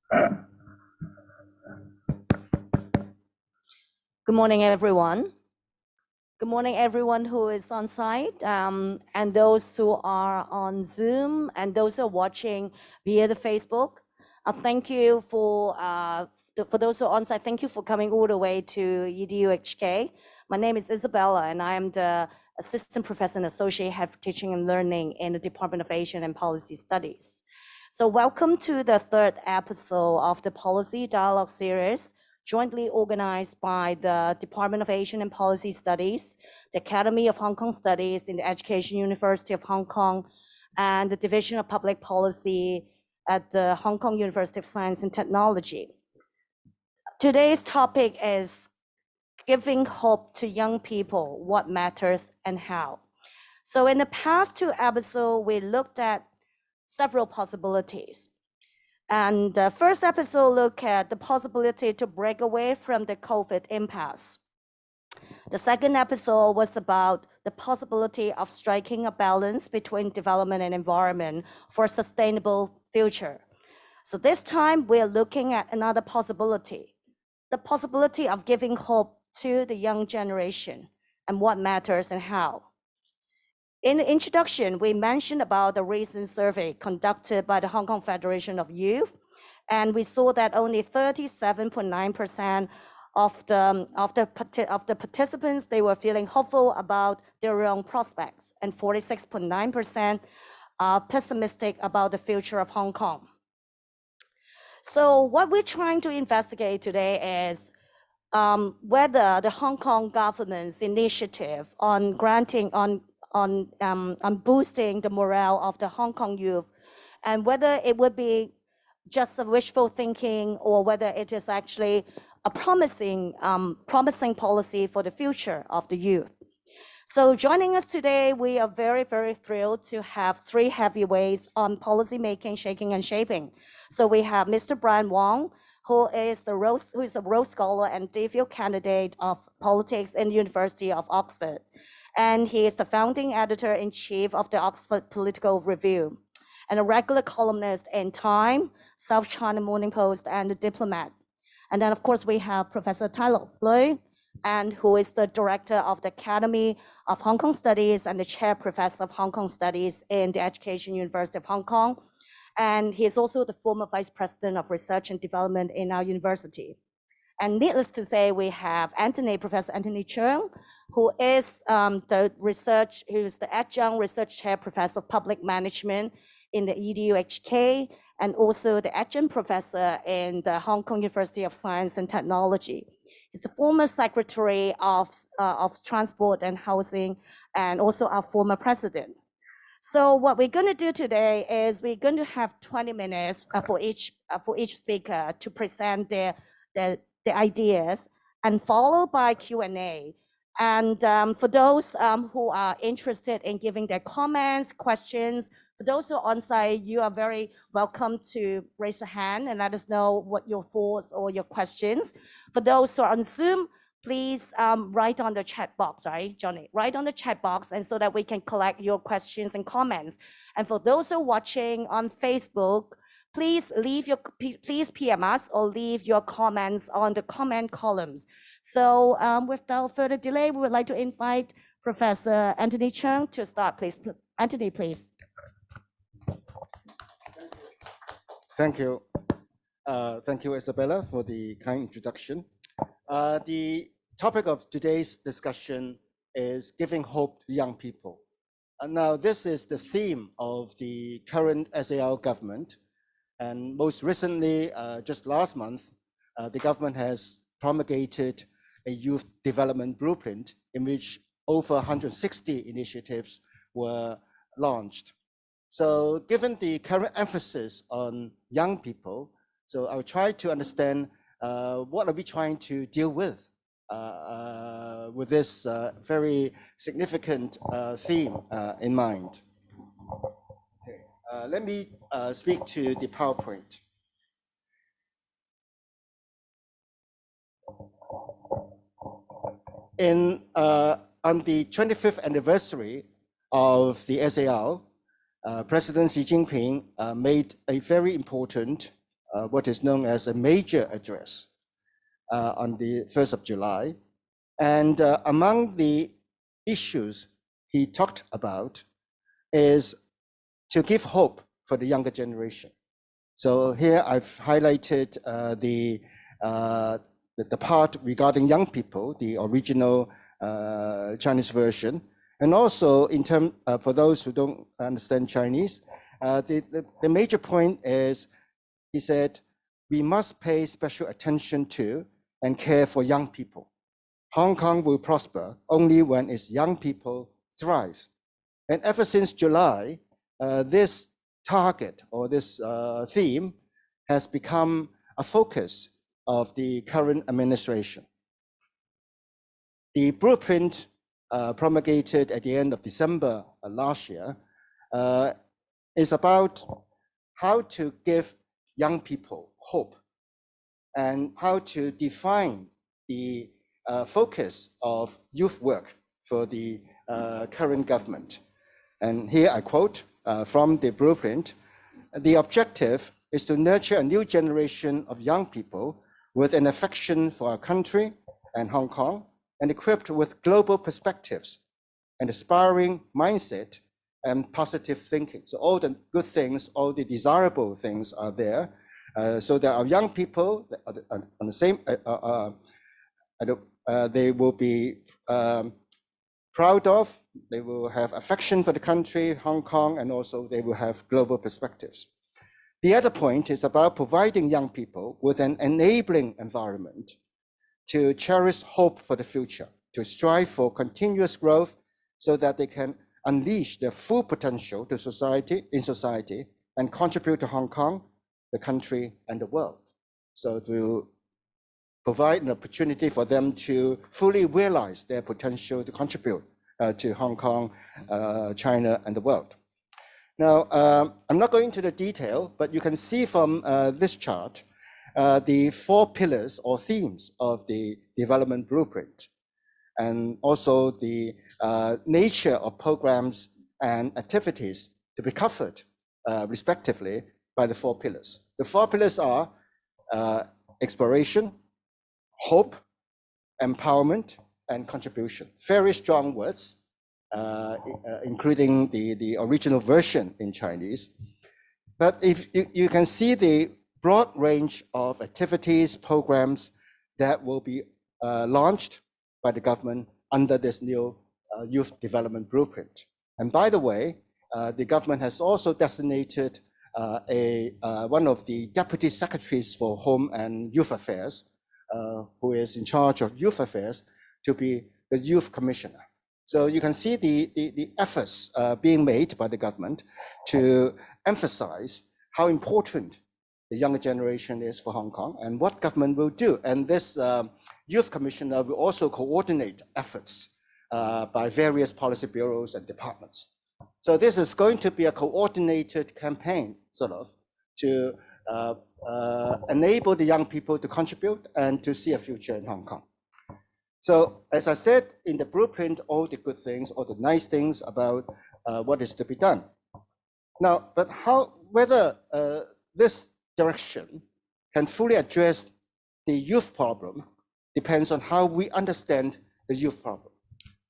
Good morning, everyone. Good morning, everyone who is on site, and those who are on Zoom, and those who are watching via the Facebook. Thank you for those who are on site. Thank you for coming all the way to EDU-HK. My name is Isabella, and I am the Assistant Professor and Associate Head for Teaching and Learning in the Department of Asian and Policy Studies. So welcome to the third episode of the Policy Dialogue series, jointly organized by the Department of Asian and Policy Studies, the Academy of Hong Kong Studies in the Education University of Hong Kong, and the Division of Public Policy at the Hong Kong University of Science and Technology. Today's topic is giving hope to young people, what matters and how. So in the past two episodes, we looked at several possibilities. And the first episode looked at the possibility to break away from the COVID impasse. The second episode was about the possibility of striking a balance between development and environment for a sustainable future. So this time we're looking at another possibility, the possibility of giving hope to the young generation and what matters and how. In the introduction, we mentioned about the recent survey conducted by the Hong Kong Federation of Youth, and we saw that only 37.9% of the participants, they were feeling hopeful about their own prospects, and 46.9% are pessimistic about the future of Hong Kong. So what we're trying to investigate today is whether the Hong Kong government's initiative on boosting the morale of the Hong Kong youth, and whether it would be just a wishful thinking or whether it is actually a promising policy for the future of the youth. So joining us today, we are very, very thrilled to have three heavyweights on policy making, shaking and shaping. So we have Mr. Brian Wong, who is a Rhodes Scholar and DPhil candidate of politics in the University of Oxford. And he is the founding editor-in-chief of the Oxford Political Review and a regular columnist in Time, South China Morning Post, and The Diplomat. And then, of course, we have Professor Tyler Lui, and who is the director of the Academy of Hong Kong Studies and the chair professor of Hong Kong Studies in the Education University of Hong Kong. And he is also the former vice president of research and development in our university. And needless to say, we have Professor Anthony Cheung, who is the adjunct research chair professor of public management in the EDU-HK, and also the adjunct professor in the Hong Kong University of Science and Technology. He's the former secretary of transport and housing, and also our former president. So what we're going to do today is we're going to have 20 minutes for each speaker to present their ideas, and followed by Q&A. And for those who are interested in giving their comments, questions, for those who are on site, you are very welcome to raise a hand and let us know what your thoughts or your questions. For those who are on Zoom, please write on the chat box, right, Johnny? Write on the chat box, and so that we can collect your questions and comments. And for those who are watching on Facebook, please PM us or leave your comments on the comment columns. So without further delay, we would like to invite Professor Anthony Cheung to start, please. Anthony, please. Thank you. Thank you, Isabella, for the kind introduction. The topic of today's discussion is giving hope to young people. Now, this is the theme of the current SAR government. And most recently, just last month, the government has promulgated a youth development blueprint in which over 160 initiatives were launched. So given the current emphasis on young people, so I'll try to understand what are we trying to deal with this very significant theme in mind. Let me speak to the PowerPoint. On the 25th anniversary of the SAR, President Xi Jinping made a very important what is known as a major address on the 1st of July. And among the issues he talked about is to give hope for the younger generation. So here I've highlighted the part regarding young people, the original Chinese version, and also in term for those who don't understand Chinese, the major point is, he said, we must pay special attention to and care for young people. Hong Kong will prosper only when its young people thrive. And ever since July, this target or this theme has become a focus of the current administration. The blueprint promulgated at the end of December last year is about how to give young people hope and how to define the focus of youth work for the current government. And here I quote from the blueprint, the objective is to nurture a new generation of young people with an affection for our country and Hong Kong, and equipped with global perspectives, an aspiring mindset, and positive thinking. So all the good things, all the desirable things are there, so that our young people on the same, they will be proud of, they will have affection for the country, Hong Kong, and also they will have global perspectives. The other point is about providing young people with an enabling environment to cherish hope for the future, to strive for continuous growth so that they can unleash their full potential to society, and contribute to Hong Kong, the country, and the world. So to provide an opportunity for them to fully realize their potential to contribute to Hong Kong, China, and the world. Now, I'm not going into the detail, but you can see from this chart the 4 pillars or themes of the development blueprint, and also the nature of programs and activities to be covered respectively by the 4 pillars. The 4 pillars are exploration, hope, empowerment, and contribution. Very strong words, including the original version in Chinese. But if you can see the broad range of activities, programs that will be launched by the government under this new youth development blueprint. And by the way, the government has also designated one of the deputy secretaries for Home and Youth Affairs, who is in charge of youth affairs, to be the youth commissioner. So you can see the efforts being made by the government to emphasize how important the younger generation is for Hong Kong and what government will do. And this youth commissioner will also coordinate efforts by various policy bureaus and departments. So this is going to be a coordinated campaign, sort of, to enable the young people to contribute and to see a future in Hong Kong. So as I said, in the blueprint, all the good things, all the nice things about what is to be done. Now, but whether this direction can fully address the youth problem depends on how we understand the youth problem.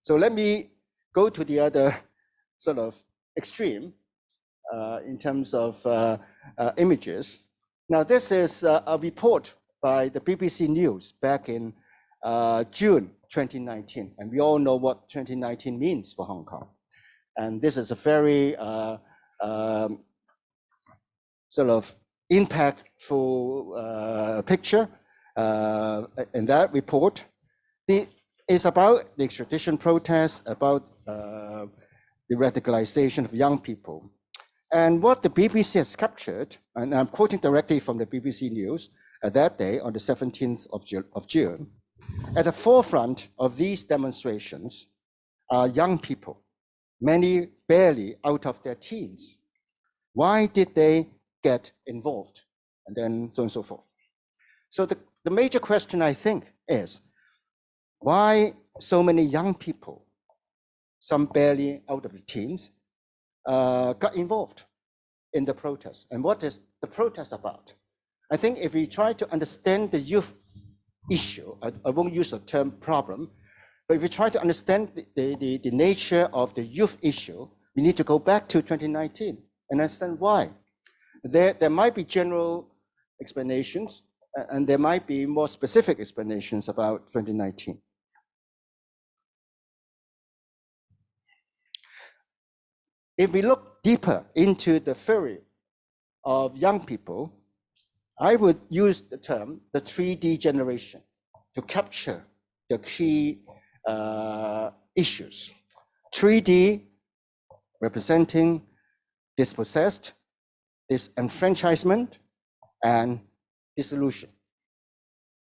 So let me go to the other sort of extreme in terms of images. Now, this is a report by the BBC News back in June 2019, and we all know what 2019 means for Hong Kong. And this is a very sort of impactful picture in that report. It's about the extradition protests, about the radicalization of young people. And what the BBC has captured, and I'm quoting directly from the BBC News that day on the 17th of June, at the forefront of these demonstrations are young people, many barely out of their teens. Why did they get involved? And then so on and so forth. So the major question, I think, is why so many young people, some barely out of the teens, got involved in the protest? And what is the protest about? I think if we try to understand the youth issue, I won't use the term problem, but if we try to understand the nature of the youth issue, we need to go back to 2019 and understand why. There might be general explanations, and there might be more specific explanations about 2019. If we look deeper into the theory of young people, I would use the term the 3D generation to capture the key issues. 3D representing dispossessed, disenfranchisement, and disillusion.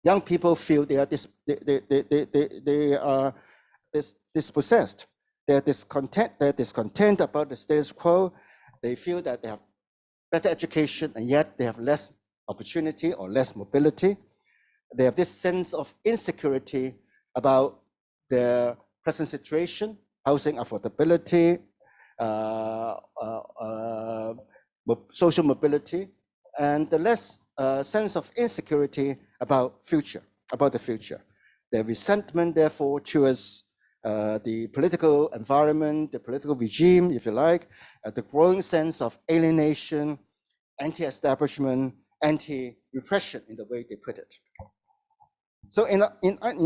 Young people feel they are dispossessed. They're discontent about the status quo. They feel that they have better education and yet they have less opportunity or less mobility. They have this sense of insecurity about their present situation, housing affordability, social mobility, and the less sense of insecurity about the future. Their resentment, therefore, towards the political environment, the political regime, if you like, the growing sense of alienation, anti-establishment, anti-repression in the way they put it. So in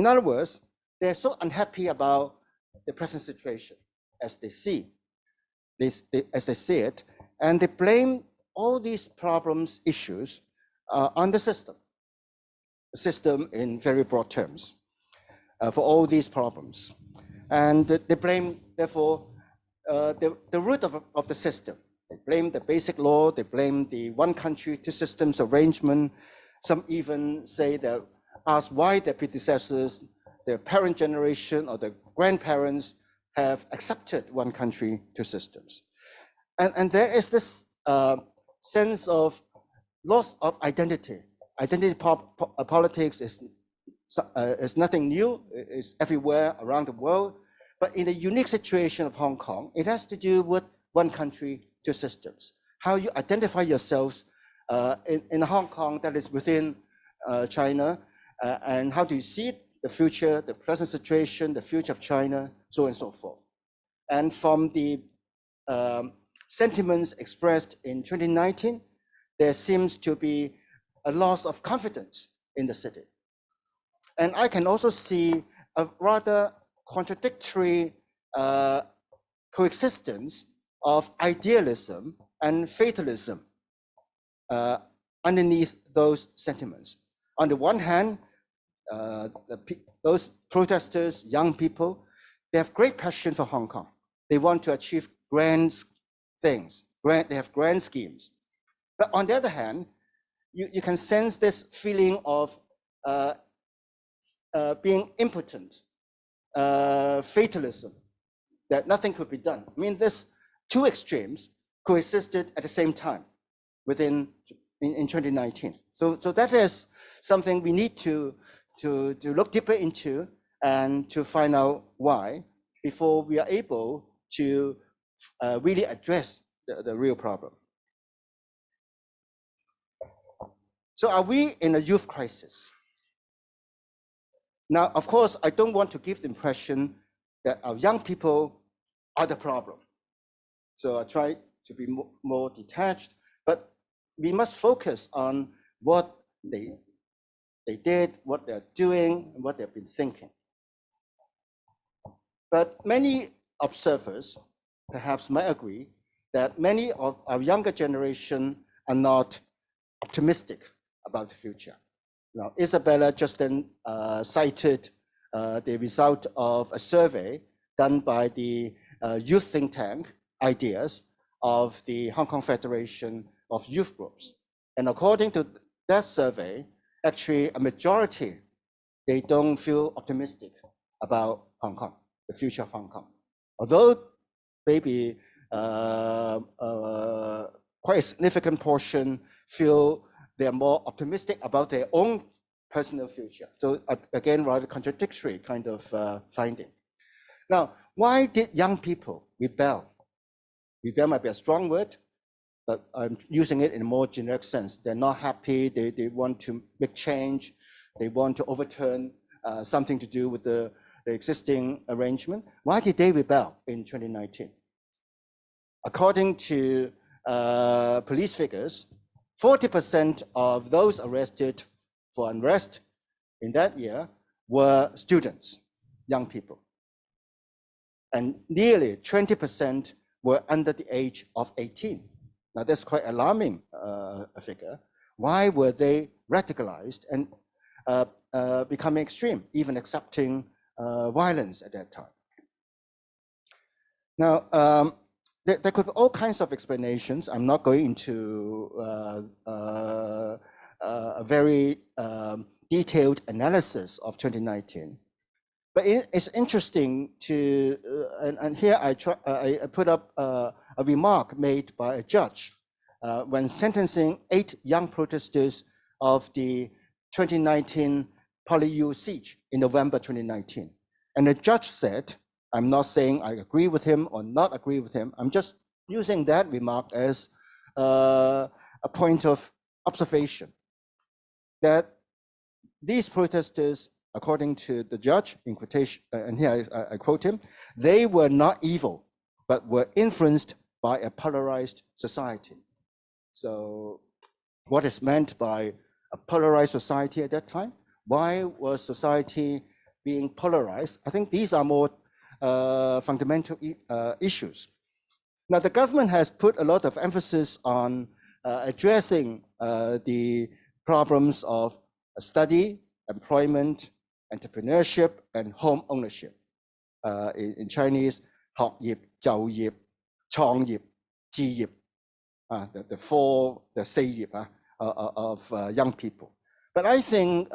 other words, they're so unhappy about the present situation as they see it, and they blame all these problems, issues on the system in very broad terms for all these problems. And they blame, therefore, the root of the system. They blame the basic law, they blame the one country, two systems arrangement. Some even say that ask why their predecessors, their parent generation or their grandparents have accepted one country, two systems. And there is this sense of loss of identity. Identity politics is nothing new, it's everywhere around the world. But in the unique situation of Hong Kong, it has to do with one country, two systems. How you identify yourselves in Hong Kong that is within China, and how do you see it, the future, the present situation, the future of China, so on and so forth. And from the sentiments expressed in 2019, there seems to be a loss of confidence in the city. And I can also see a rather contradictory coexistence of idealism and fatalism underneath those sentiments. On the one hand, those protesters, young people, they have great passion for Hong Kong. They want to achieve grand things, they have grand schemes. But on the other hand, you can sense this feeling of being impotent, fatalism, that nothing could be done. I mean, this two extremes coexisted at the same time in 2019. So that is something we need to look deeper into and to find out why before we are able to really address the real problem. So are we in a youth crisis? Now, of course, I don't want to give the impression that our young people are the problem. So I try to be more detached, but we must focus on what they did, what they're doing, and what they've been thinking. But many observers perhaps might agree that many of our younger generation are not optimistic about the future. Now, Isabella just then cited the result of a survey done by the youth think tank I.D.E.A.S of the Hong Kong Federation of Youth Groups. And according to that survey, actually a majority, they don't feel optimistic about Hong Kong, the future of Hong Kong. Although maybe quite a significant portion feel they are more optimistic about their own personal future. So again, rather contradictory kind of finding. Now, why did young people rebel? Rebel might be a strong word, but I'm using it in a more generic sense. They're not happy, they want to make change, they want to overturn something to do with the existing arrangement. Why did they rebel in 2019? According to police figures, 40% of those arrested for unrest in that year were students, young people. And nearly 20% were under the age of 18. Now that's quite alarming figure. Why were they radicalized and becoming extreme, even accepting violence at that time? Now, there could be all kinds of explanations. I'm not going into a very detailed analysis of 2019. But it's interesting to, and here I put up a remark made by a judge when sentencing 8 young protesters of the 2019 PolyU siege in November 2019. And the judge said, I'm not saying I agree with him or not agree with him, I'm just using that remark as a point of observation, that these protesters, according to the judge, in quotation, and here I quote him, they were not evil, but were influenced by a polarized society. So what is meant by a polarized society at that time? Why was society being polarized? I think these are more fundamental issues. Now, the government has put a lot of emphasis on addressing the problems of study, employment, entrepreneurship, and home ownership. In Chinese, 學業、就業、創業、置業, the 四業 of young people. But I think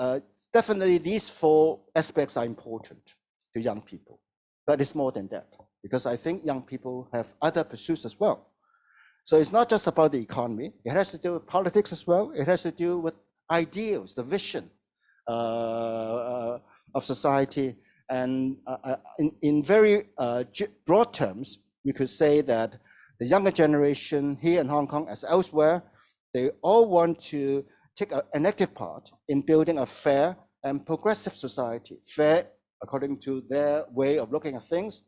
definitely these 4 aspects are important to young people. But it's more than that, because I think young people have other pursuits as well. So it's not just about the economy. It has to do with politics as well. It has to do with ideals, the vision of society. And in very broad terms, we could say that the younger generation here in Hong Kong as elsewhere, they all want to take an active part in building a fair and progressive society. Fair according to their way of looking at things,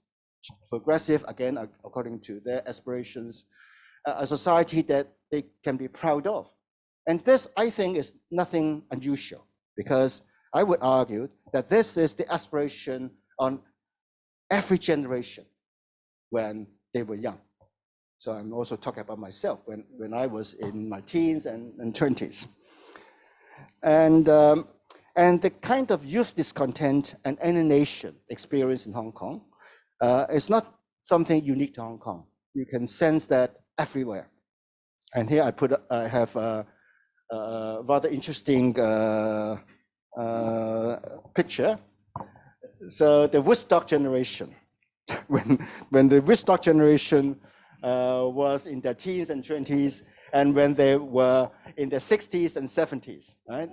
progressive again according to their aspirations, a society that they can be proud of. And this, I think, is nothing unusual, because I would argue that this is the aspiration on every generation when they were young. So I'm also talking about myself when I was in my teens and 20s. And the kind of youth discontent and alienation experienced in Hong Kong is not something unique to Hong Kong. You can sense that everywhere. And here I have a rather interesting picture. So the Woodstock generation, when the Woodstock generation was in their teens and 20s, and when they were in their 60s and 70s, right?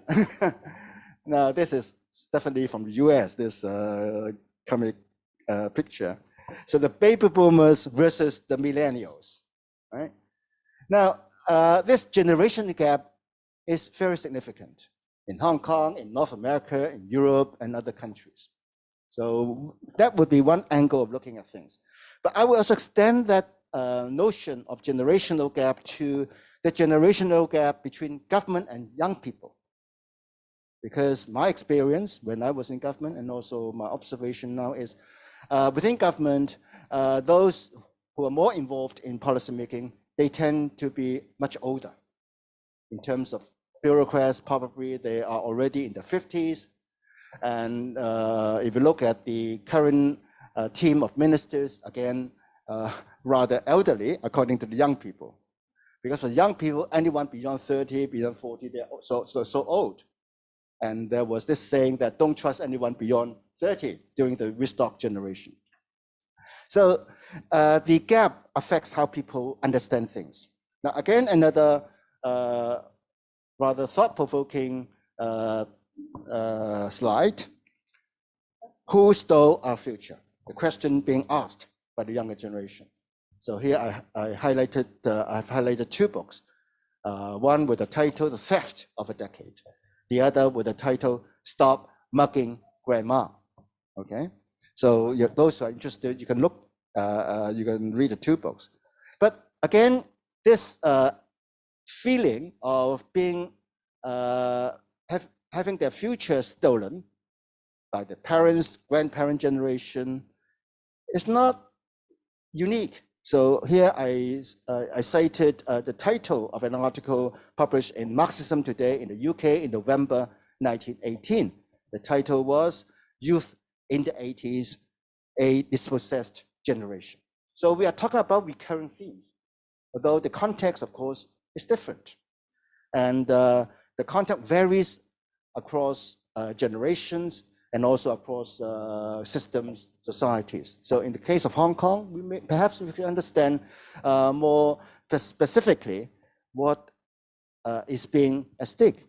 Now, this is definitely from the US, this comic picture. So the baby boomers versus the millennials, right? Now, this generation gap is very significant in Hong Kong, in North America, in Europe, and other countries. So that would be one angle of looking at things. But I will also extend that notion of generational gap to the generational gap between government and young people. Because my experience when I was in government, and also my observation now, is within government, those who are more involved in policymaking, they tend to be much older. In terms of bureaucrats, probably they are already in the 50s. And if you look at the current team of ministers, again, rather elderly, according to the young people. Because for young people, anyone beyond 30, beyond 40, they're so old. And there was this saying that don't trust anyone beyond 30 during the Woodstock generation. So the gap affects how people understand things. Now, again, another rather thought-provoking slide. Who stole our future? The question being asked by the younger generation. So here I've highlighted 2 books. One with the title, The Theft of a Decade. The other with the title, Stop Mugging Grandma. Okay, so those who are interested, you can look, you can read the 2 books. But again, this feeling of being, having their future stolen by the parents, grandparent generation is not unique. So here I cited the title of an article published in Marxism Today in the UK in November 1918. The title was Youth in the 80s, a Dispossessed Generation. So we are talking about recurring themes, although the context, of course, is different. And the context varies across generations and also across systems, societies. So in the case of Hong Kong, perhaps we can understand more specifically what is being at stake.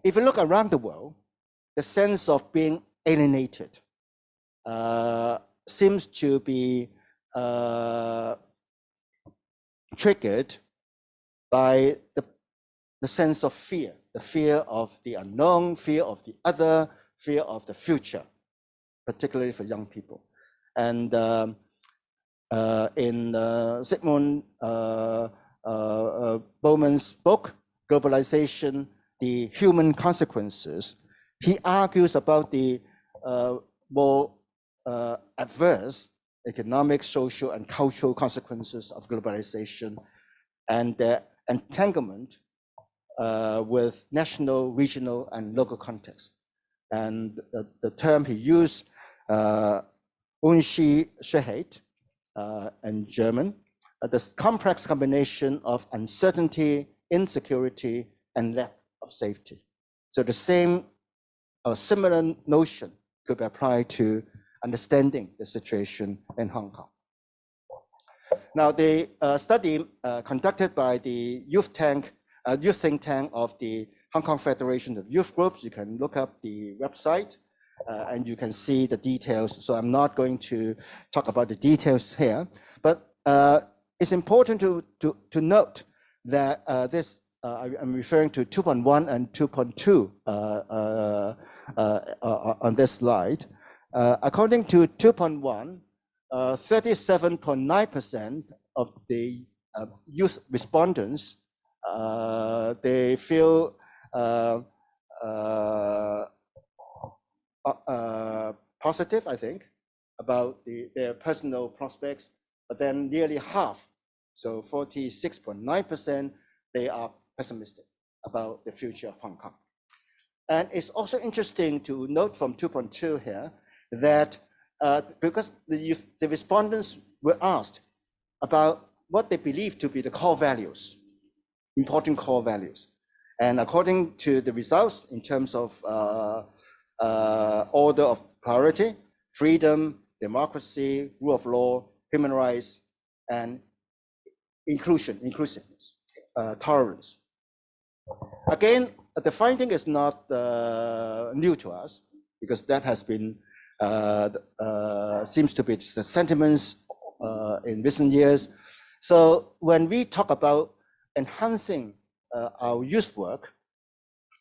If you look around the world, the sense of being alienated seems to be triggered by the sense of fear, the fear of the unknown, fear of the other, fear of the future, particularly for young people. And in Sigmund Bauman's book, Globalization, the Human Consequences, he argues about the more adverse economic, social, and cultural consequences of globalization and the entanglement with national, regional, and local contexts. And the term he used, Unsicherheit in German, this complex combination of uncertainty, insecurity, and lack of safety. So the same or similar notion could be applied to understanding the situation in Hong Kong. Now, the study conducted by the youth think tank of the Hong Kong Federation of Youth Groups, you can look up the website and you can see the details. So I'm not going to talk about the details here, but it's important to note that I'm referring to 2.1 and 2.2 on this slide. According to 2.1, 37.9% of the youth respondents, they feel positive, I think, about their personal prospects, but then nearly half, so 46.9%, they are pessimistic about the future of Hong Kong. And it's also interesting to note from 2.2 here that because the respondents were asked about what they believe to be the core values, important core values. And according to the results in terms of order of priority, freedom, democracy, rule of law, human rights, and inclusiveness, tolerance. Again, the finding is not new to us because that has been, seems to be the sentiments in recent years. So when we talk about enhancing our youth work,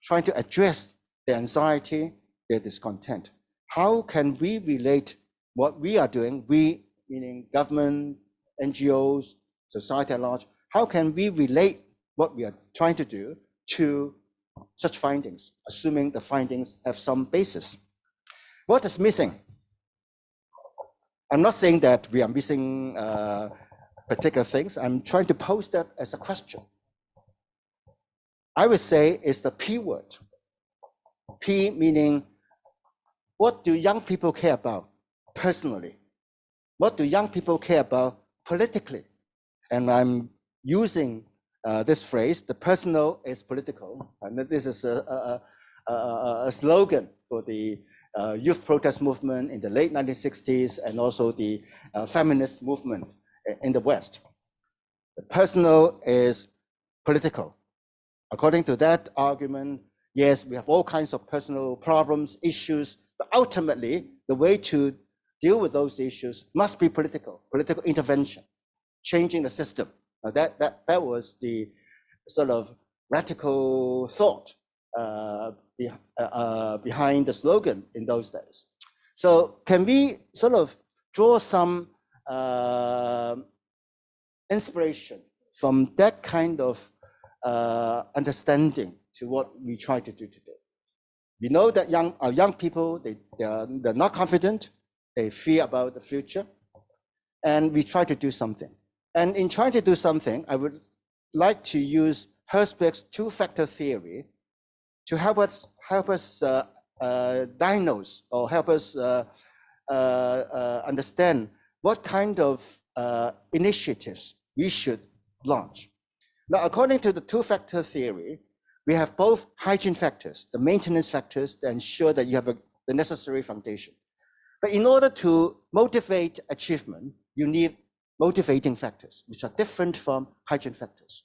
trying to address their anxiety, their discontent, how can we relate what we are doing, we meaning government, NGOs, society at large, how can we relate what we are trying to do to such findings, assuming the findings have some basis? What is missing? I'm not saying that we are missing particular things. I'm trying to pose that as a question. I would say it's the P word. P meaning, what do young people care about personally? What do young people care about politically? And I'm using this phrase, the personal is political. And this is a slogan for the youth protest movement in the late 1960s and also the feminist movement in the West. The personal is political. According to that argument, yes, we have all kinds of personal problems, issues, but ultimately, the way to deal with those issues must be political intervention, changing the system. That was the sort of radical thought behind the slogan in those days. So can we sort of draw some inspiration from that kind of understanding to what we try to do today? We know that young people, they're not confident, they fear about the future, and we try to do something. And in trying to do something, I would like to use Herzberg's two-factor theory to help us diagnose or help us understand what kind of initiatives we should launch. Now, according to the two-factor theory, we have both hygiene factors, the maintenance factors to ensure that you have the necessary foundation. But in order to motivate achievement, you need motivating factors, which are different from hygiene factors.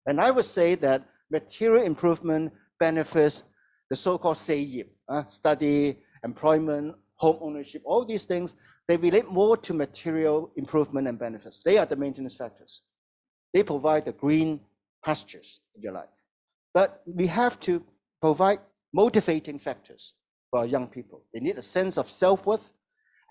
And I would say that material improvement benefits the so-called 四業, study, employment, home ownership, all these things, they relate more to material improvement and benefits. They are the maintenance factors. They provide the green pastures, if you like. But we have to provide motivating factors for our young people. They need a sense of self-worth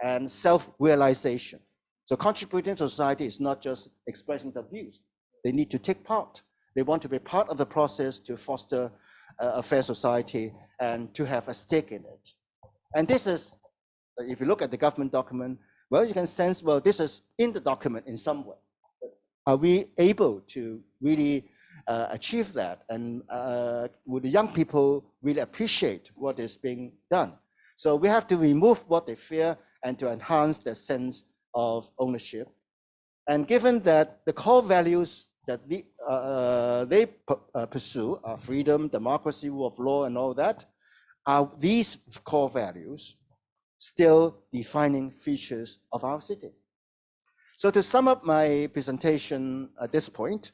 and self-realization. So contributing to society is not just expressing their views. They need to take part. They want to be part of the process to foster a fair society and to have a stake in it. And this is, if you look at the government document, well, you can sense, well, this is in the document in some way. Are we able to really achieve that? And would the young people really appreciate what is being done? So we have to remove what they fear and to enhance their sense of ownership. And given that the core values that they pursue are freedom, democracy, rule of law, and all that, are these core values still defining features of our city? So to sum up my presentation at this point,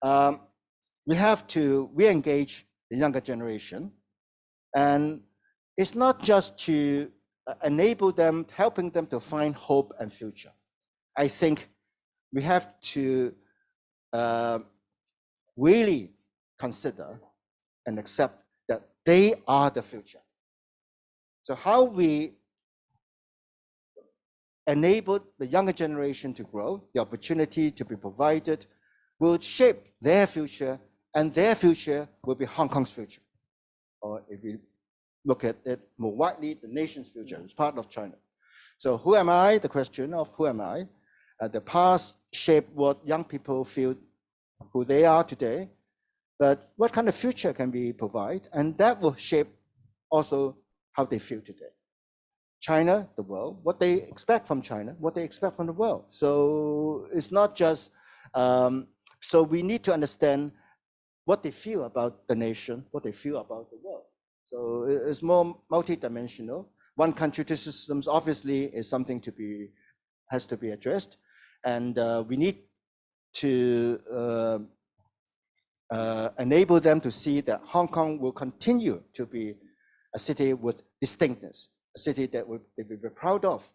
we have to re-engage the younger generation. And it's not just to enable them, helping them to find hope and future. I think we have to really consider and accept that they are the future. So how we enable the younger generation to grow, the opportunity to be provided, will shape their future, and their future will be Hong Kong's future. Or if we look at it more widely, the nation's future is part of China. So who am I? The question of who am I? The past shaped what young people feel who they are today, but what kind of future can we provide? And that will shape also how they feel today. China, the world, what they expect from China, what they expect from the world. So it's not just, so we need to understand what they feel about the nation, what they feel about the world. So it's more multidimensional. One country, two systems obviously is something has to be addressed. And we need to enable them to see that Hong Kong will continue to be a city with distinctness, a city that they will be proud of.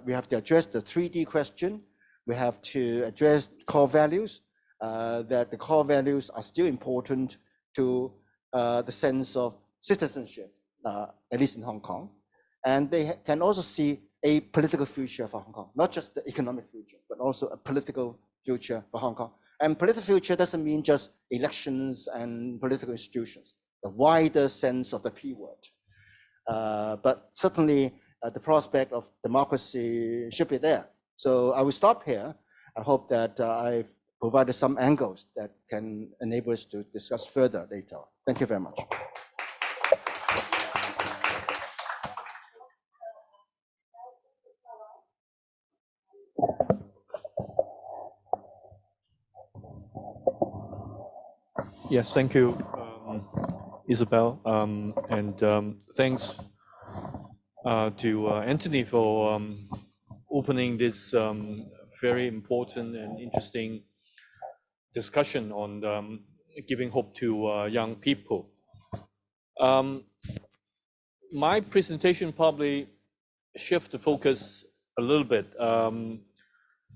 We have to address the 3D question. We have to address core values, that the core values are still important to the sense of citizenship, at least in Hong Kong. And they can also see a political future for Hong Kong, not just the economic future, but also a political future for Hong Kong. And political future doesn't mean just elections and political institutions, the wider sense of the P word. But certainly the prospect of democracy should be there. So I will stop here. I hope that I've provided some angles that can enable us to discuss further later. Thank you very much. Yes, thank you, Isabel, and thanks to Anthony for opening this very important and interesting discussion on giving hope to young people. My presentation probably shift the focus a little bit,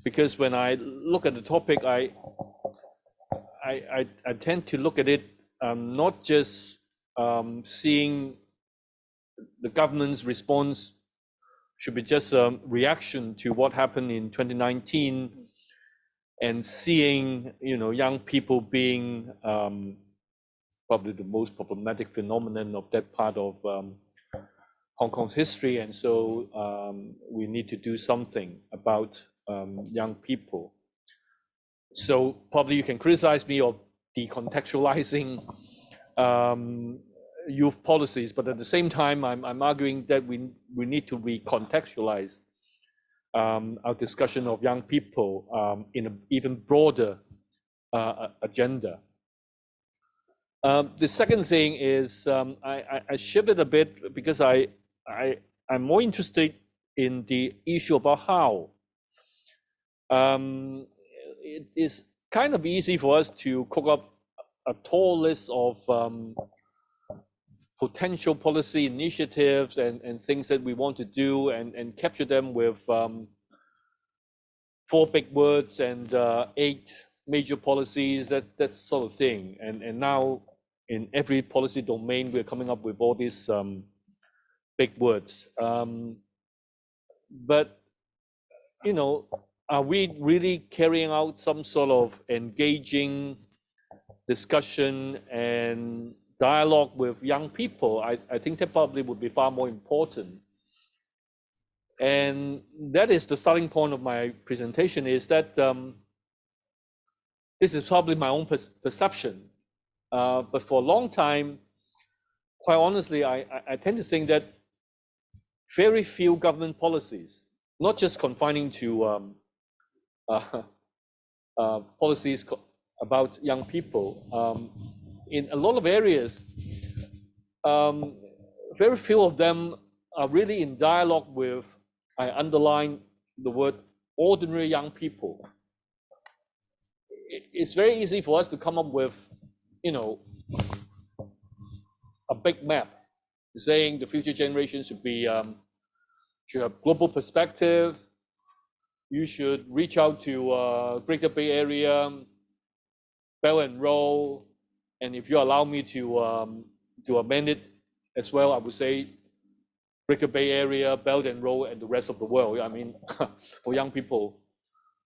because when I look at the topic, I tend to look at it not just seeing the government's response should be just a reaction to what happened in 2019, and seeing young people being probably the most problematic phenomenon of that part of Hong Kong's history, and so we need to do something about young people. So probably you can criticize me of decontextualizing youth policies, but at the same time, I'm arguing that we need to recontextualize our discussion of young people in an even broader agenda. The second thing is I shift it a bit because I'm more interested in the issue about how. It is kind of easy for us to cook up a tall list of potential policy initiatives and things that we want to do and capture them with 4 big words and 8 major policies, that sort of thing. And now in every policy domain, we're coming up with all these big words. But, are we really carrying out some sort of engaging discussion and dialogue with young people? I think that probably would be far more important. And that is the starting point of my presentation, is that this is probably my own perception. But for a long time, quite honestly, I tend to think that very few government policies, not just confining to policies about young people, in a lot of areas, very few of them are really in dialogue with, I underline the word, ordinary young people. It's very easy for us to come up with, a big map saying the future generation should be, should have global perspective. You should reach out to Greater Bay Area, Belt and Road, and if you allow me to amend it as well, I would say Greater Bay Area, Belt and Road, and the rest of the world. I mean, for young people,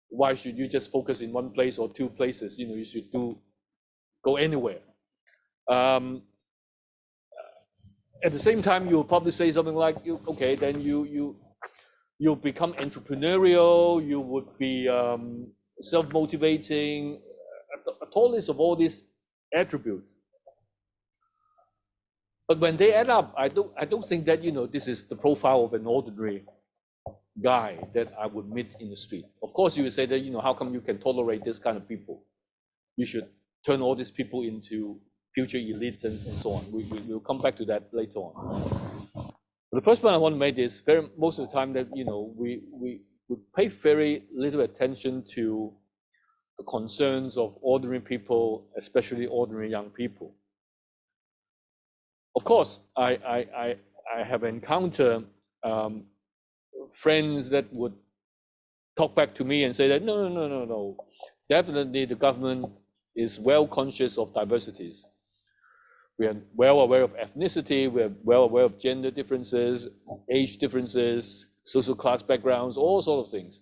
why should you just focus in one place or 2 places? You should go anywhere. At the same time, you'll probably say something like, okay, then you'll become entrepreneurial, you would be self-motivating, a tall list of all these attributes. But when they add up, I don't think that this is the profile of an ordinary guy that I would meet in the street. Of course, you would say that how come you can tolerate this kind of people? You should turn all these people into future elites and so on. We'll come back to that later on. But the first point I want to make is most of the time that we pay very little attention to the concerns of ordinary people, especially ordinary young people. Of course, I have encountered friends that would talk back to me and say that no. Definitely, the government is well conscious of diversities. We are well aware of ethnicity. We are well aware of gender differences, age differences, social class backgrounds, all sorts of things.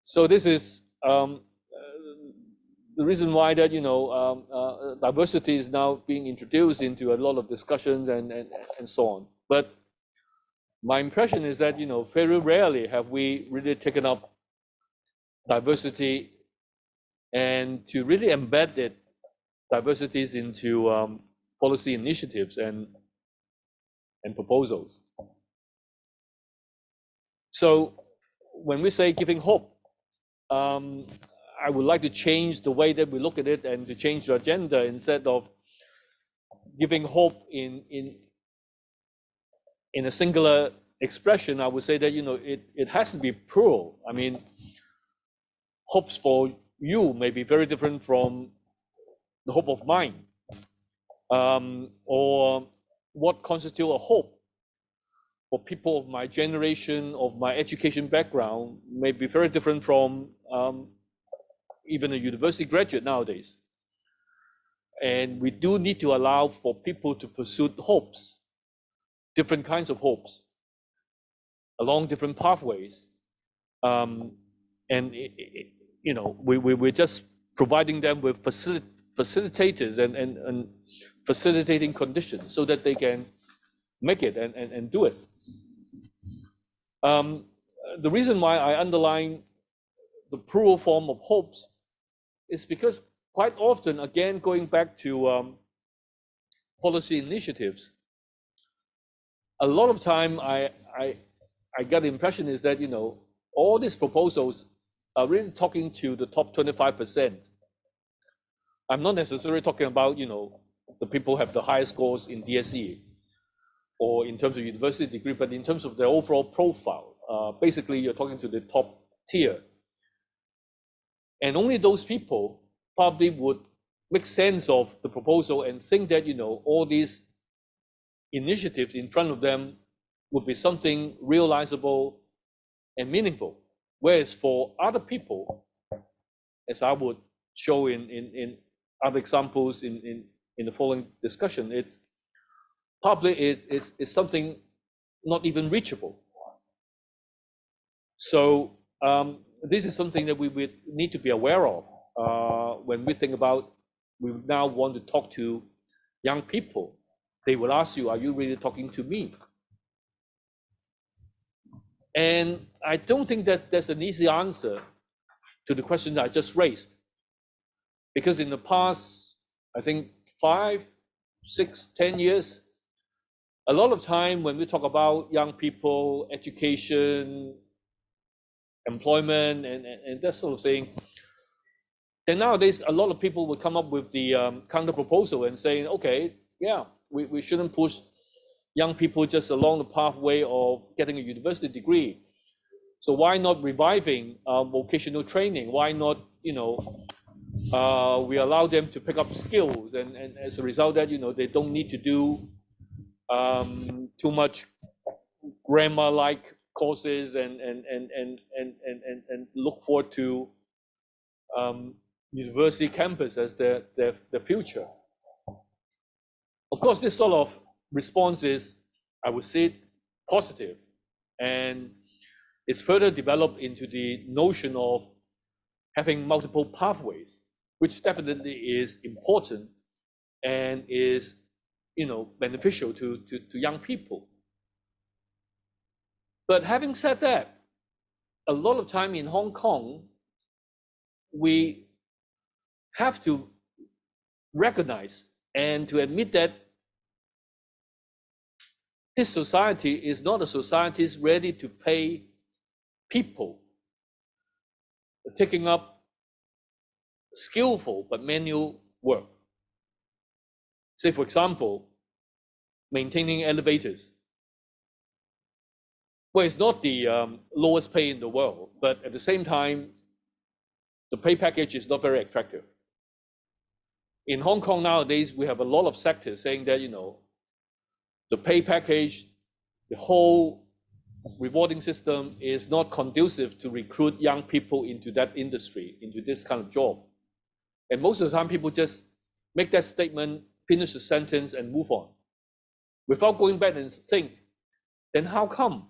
So this is the reason why that diversity is now being introduced into a lot of discussions and so on. But my impression is that very rarely have we really taken up diversity and to really embed it, diversities into policy initiatives and proposals. So when we say giving hope, I would like to change the way that we look at it and to change the agenda. Instead of giving hope in a singular expression, I would say that it has to be plural. I mean, hopes for you may be very different from the hope of mine, or what constitutes a hope for people of my generation, of my education background, may be very different from even a university graduate nowadays. And we do need to allow for people to pursue hopes, different kinds of hopes, along different pathways. You know, we're just providing them with facilitators and facilitating conditions so that they can make it and do it. The reason why I underline the plural form of hopes is because quite often, again, going back to policy initiatives, a lot of time I get the impression is that, you know, all these proposals are really talking to the top 25%. I'm not necessarily talking about, you know, the people who have the highest scores in DSE or in terms of university degree, but in terms of their overall profile. Basically, you're talking to the top tier. And only those people probably would make sense of the proposal and think that, you know, all these initiatives in front of them would be something realizable and meaningful. Whereas for other people, as I would show in other examples in the following discussion, it probably is something not even reachable. So this is something that we would need to be aware of when we think about, we now want to talk to young people. They will ask you, are you really talking to me? And I don't think that there's an easy answer to the question that I just raised. Because in the past, I think 5, 6, 10 years, a lot of time when we talk about young people, education, employment, and that sort of thing, then nowadays a lot of people will come up with the counter proposal and saying, okay, yeah, we shouldn't push young people just along the pathway of getting a university degree. So why not reviving vocational training? Why not, you know, we allow them to pick up skills, and as a result that, you know, they don't need to do too much grammar-like courses and look forward to university campus as their future. Of course, this sort of response is, I would say, positive, and it's further developed into the notion of having multiple pathways, which definitely is important and is, you know, beneficial to young people. But having said that, a lot of time in Hong Kong, we have to recognize and to admit that this society is not a society ready to pay people taking up skillful but manual work. Say, for example, maintaining elevators. Well, it's not the lowest pay in the world, but at the same time, the pay package is not very attractive. In Hong Kong nowadays, we have a lot of sectors saying that, you know, the pay package, the whole rewarding system is not conducive to recruit young people into that industry, into this kind of job. And most of the time, people just make that statement, finish the sentence, and move on, without going back and think, then how come?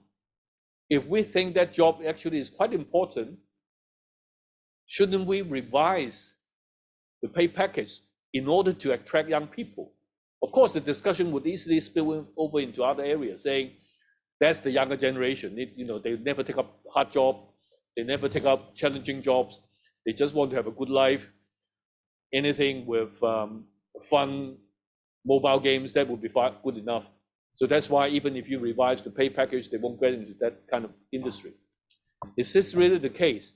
If we think that job actually is quite important, shouldn't we revise the pay package in order to attract young people? Of course, the discussion would easily spill over into other areas, saying that's the younger generation. You know, they never take up hard job, they never take up challenging jobs. They just want to have a good life. Anything with fun mobile games, that would be good enough. So that's why even if you revise the pay package, they won't get into that kind of industry. Is this really the case?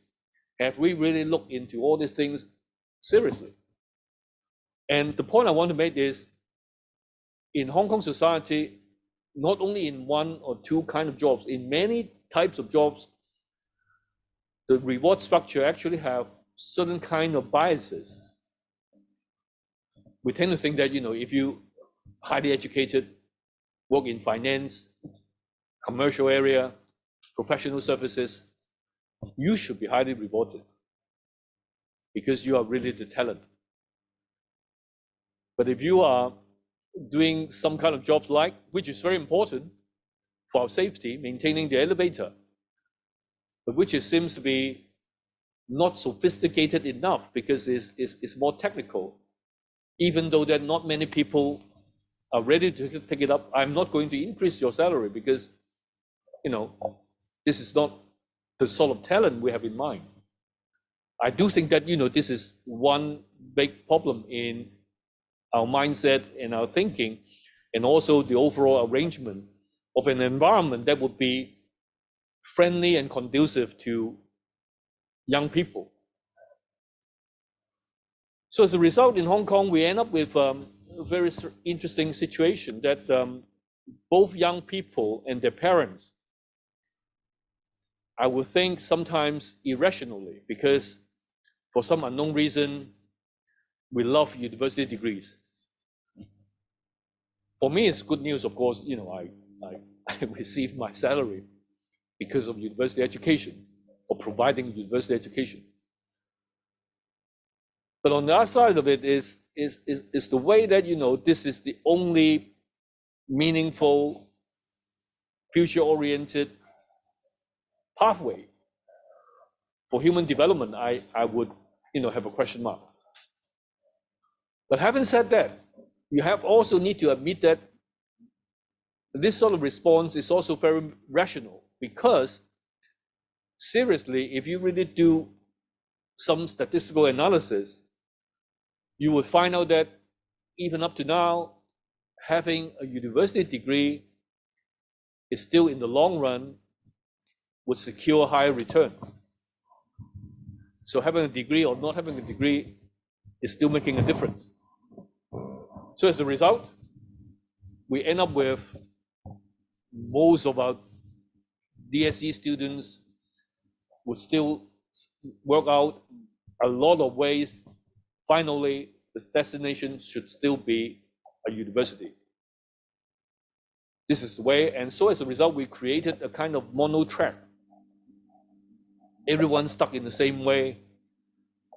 Have we really looked into all these things seriously? And the point I want to make is, in Hong Kong society, not only in one or two kind of jobs, in many types of jobs, the reward structure actually have certain kind of biases. We tend to think that, you know, if you highly educated, work in finance, commercial area, professional services, you should be highly rewarded because you are really the talent. But if you are doing some kind of jobs which is very important for our safety, maintaining the elevator, but which seems to be not sophisticated enough because it's more technical, even though that not many people are ready to take it up, I'm not going to increase your salary because, this is not the sort of talent we have in mind. I do think that, this is one big problem in our mindset and our thinking, and also the overall arrangement of an environment that would be friendly and conducive to young people. So as a result, in Hong Kong, we end up with a very interesting situation that both young people and their parents, I would think sometimes irrationally, because for some unknown reason, we love university degrees. For me, it's good news, of course. I receive my salary because of university education or providing university education. But on the other side of it is the way that, this is the only meaningful, future-oriented pathway for human development. I would, have a question mark. But having said that, you have also need to admit that this sort of response is also very rational, because seriously, if you really do some statistical analysis, you would find out that even up to now, having a university degree is still in the long run would secure higher return. So having a degree or not having a degree is still making a difference. So as a result, we end up with most of our DSE students would still work out a lot of ways. Finally, the destination should still be a university. This is the way, and so as a result, we created a kind of mono track. Everyone stuck in the same way,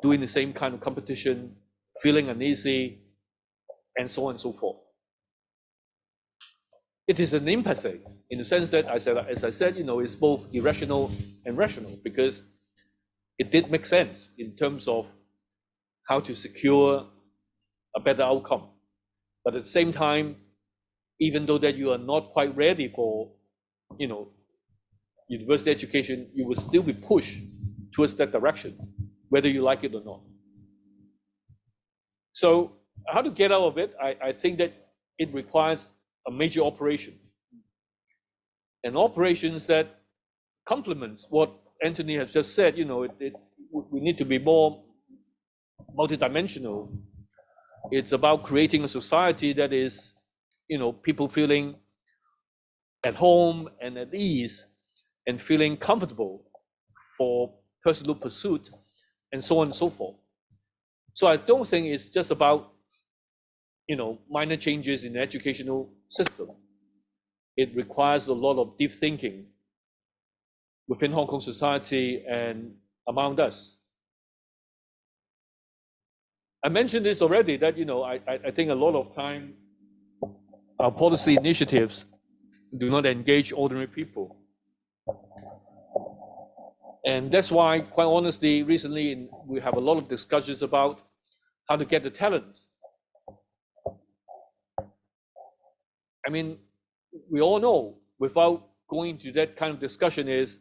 doing the same kind of competition, feeling uneasy, and so on and so forth. It is an impasse in the sense that, as I said, it's both irrational and rational, because it did make sense in terms of how to secure a better outcome. But at the same time, even though that you are not quite ready for, university education, you will still be pushed towards that direction, whether you like it or not. So how to get out of it? I think that it requires a major operation, and operations that complements what Anthony has just said. We need to be more multidimensional. It's about creating a society that is, people feeling at home and at ease and feeling comfortable for personal pursuit, and so on and so forth. So I don't think it's just about, minor changes in the educational system. It requires a lot of deep thinking within Hong Kong society and among us. I mentioned this already, that, I think a lot of time our policy initiatives do not engage ordinary people. And that's why, quite honestly, recently we have a lot of discussions about how to get the talents. I mean, we all know, without going to that kind of discussion, is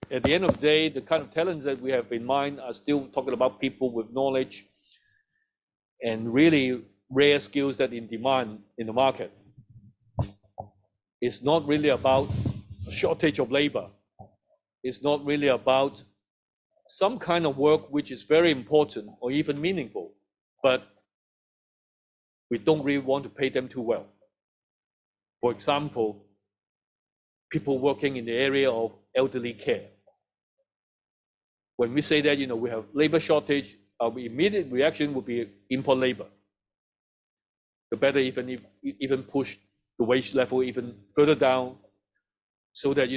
at the end of the day, the kind of talents that we have in mind are still talking about people with knowledge and really rare skills that in demand in the market. It's not really about a shortage of labor. It's not really about some kind of work which is very important or even meaningful, but we don't really want to pay them too well. For example, people working in the area of elderly care. When we say that, we have labor shortage, our immediate reaction would be import labor. The better even push the wage level even further down so that,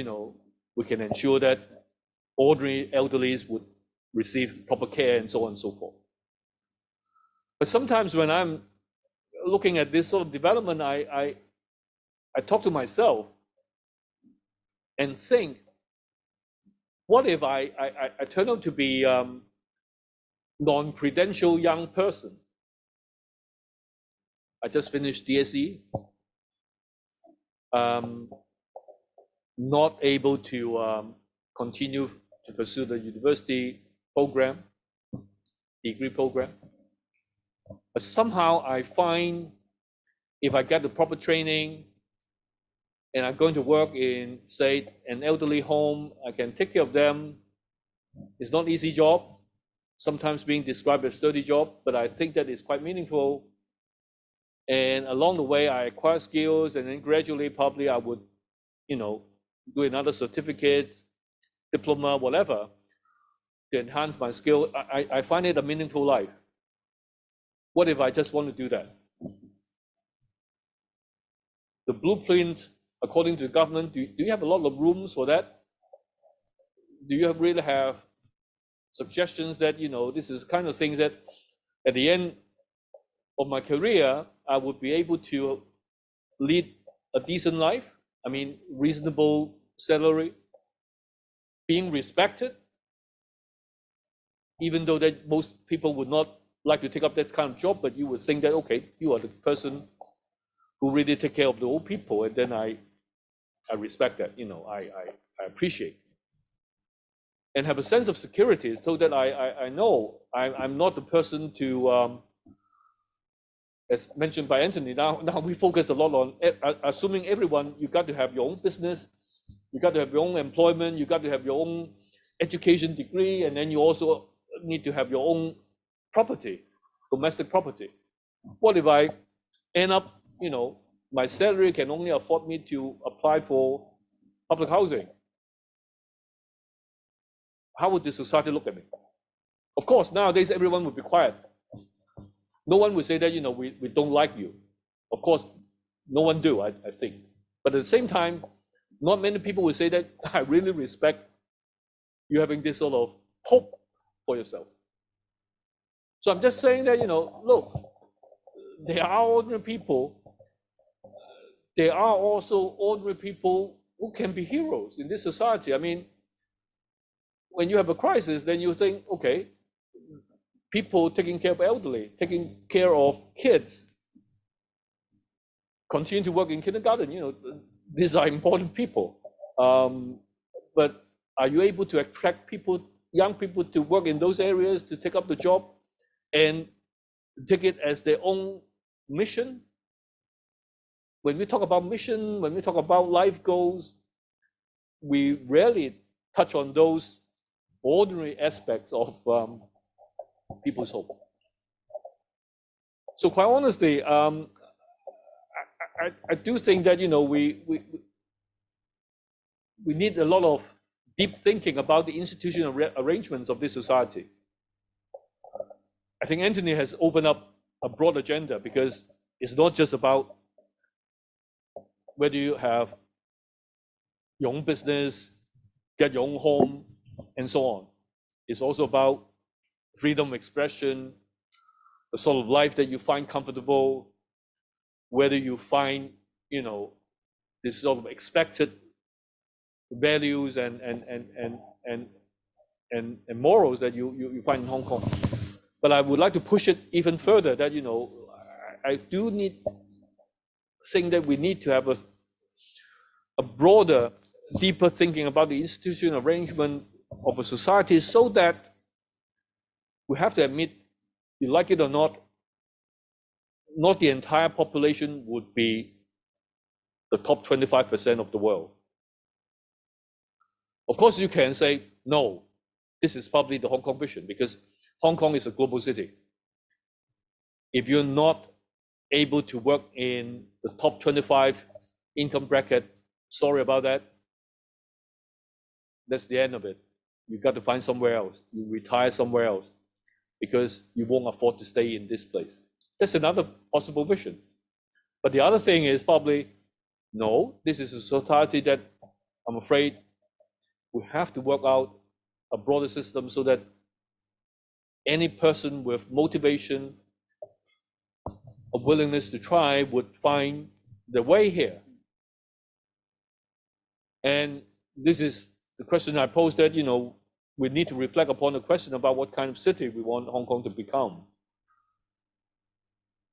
we can ensure that ordinary elderlies would receive proper care and so on and so forth. But sometimes when I'm looking at this sort of development, I talk to myself and think, what if I turn out to be non-credential young person? I just finished DSE, not able to continue to pursue the university program, degree program. But somehow I find if I get the proper training and I'm going to work in, say, an elderly home, I can take care of them. It's not an easy job, sometimes being described as a sturdy job, but I think that it's quite meaningful. And along the way, I acquire skills, and then gradually, probably I would, do another certificate, diploma, whatever, to enhance my skill. I find it a meaningful life. What if I just want to do that? The blueprint, according to the government, do you have a lot of rooms for that? Do you really have suggestions that, this is kind of thing that at the end of my career, I would be able to lead a decent life? I mean, reasonable salary, being respected, even though that most people would not like to take up that kind of job, but you would think that, okay, you are the person who really take care of the old people, and then I respect that, I appreciate. And have a sense of security so that I know I'm not the person to, as mentioned by Anthony, now we focus a lot on assuming everyone, you got to have your own business, you got to have your own employment, you got to have your own education degree, and then you also need to have your own property, domestic property. What if I end up, my salary can only afford me to apply for public housing? How would the society look at me? Of course, nowadays everyone would be quiet. No one would say that, we don't like you. Of course, no one do, I think. But at the same time, not many people would say that I really respect you having this sort of hope for yourself. So I'm just saying that, look, there are ordinary people. There are also ordinary people who can be heroes in this society. I mean, when you have a crisis, then you think, okay, people taking care of elderly, taking care of kids, continue to work in kindergarten, these are important people. But are you able to attract people, young people, to work in those areas, to take up the job and take it as their own mission? When we talk about mission, when we talk about life goals, we rarely touch on those ordinary aspects of people's hope. So quite honestly, I do think that, we need a lot of deep thinking about the institutional arrangements of this society. I think Anthony has opened up a broad agenda, because it's not just about whether you have your own business, get your own home, and so on. It's also about freedom of expression, the sort of life that you find comfortable, whether you find, this sort of expected values and morals that you find in Hong Kong. But I would like to push it even further, that, I do think that we need to have a broader, deeper thinking about the institutional arrangement of a society, so that we have to admit, you like it or not the entire population would be the top 25% of the world. Of course, you can say, no, this is probably the Hong Kong vision, because Hong Kong is a global city. If you're not able to work in the top 25 income bracket, sorry about that. That's the end of it. You've got to find somewhere else. You retire somewhere else, because you won't afford to stay in this place. That's another possible vision. But the other thing is probably, no, this is a society that I'm afraid we have to work out a broader system so that any person with motivation, a willingness to try would find the way here. And this is the question I posed, that, you know, we need to reflect upon the question about what kind of city we want Hong Kong to become.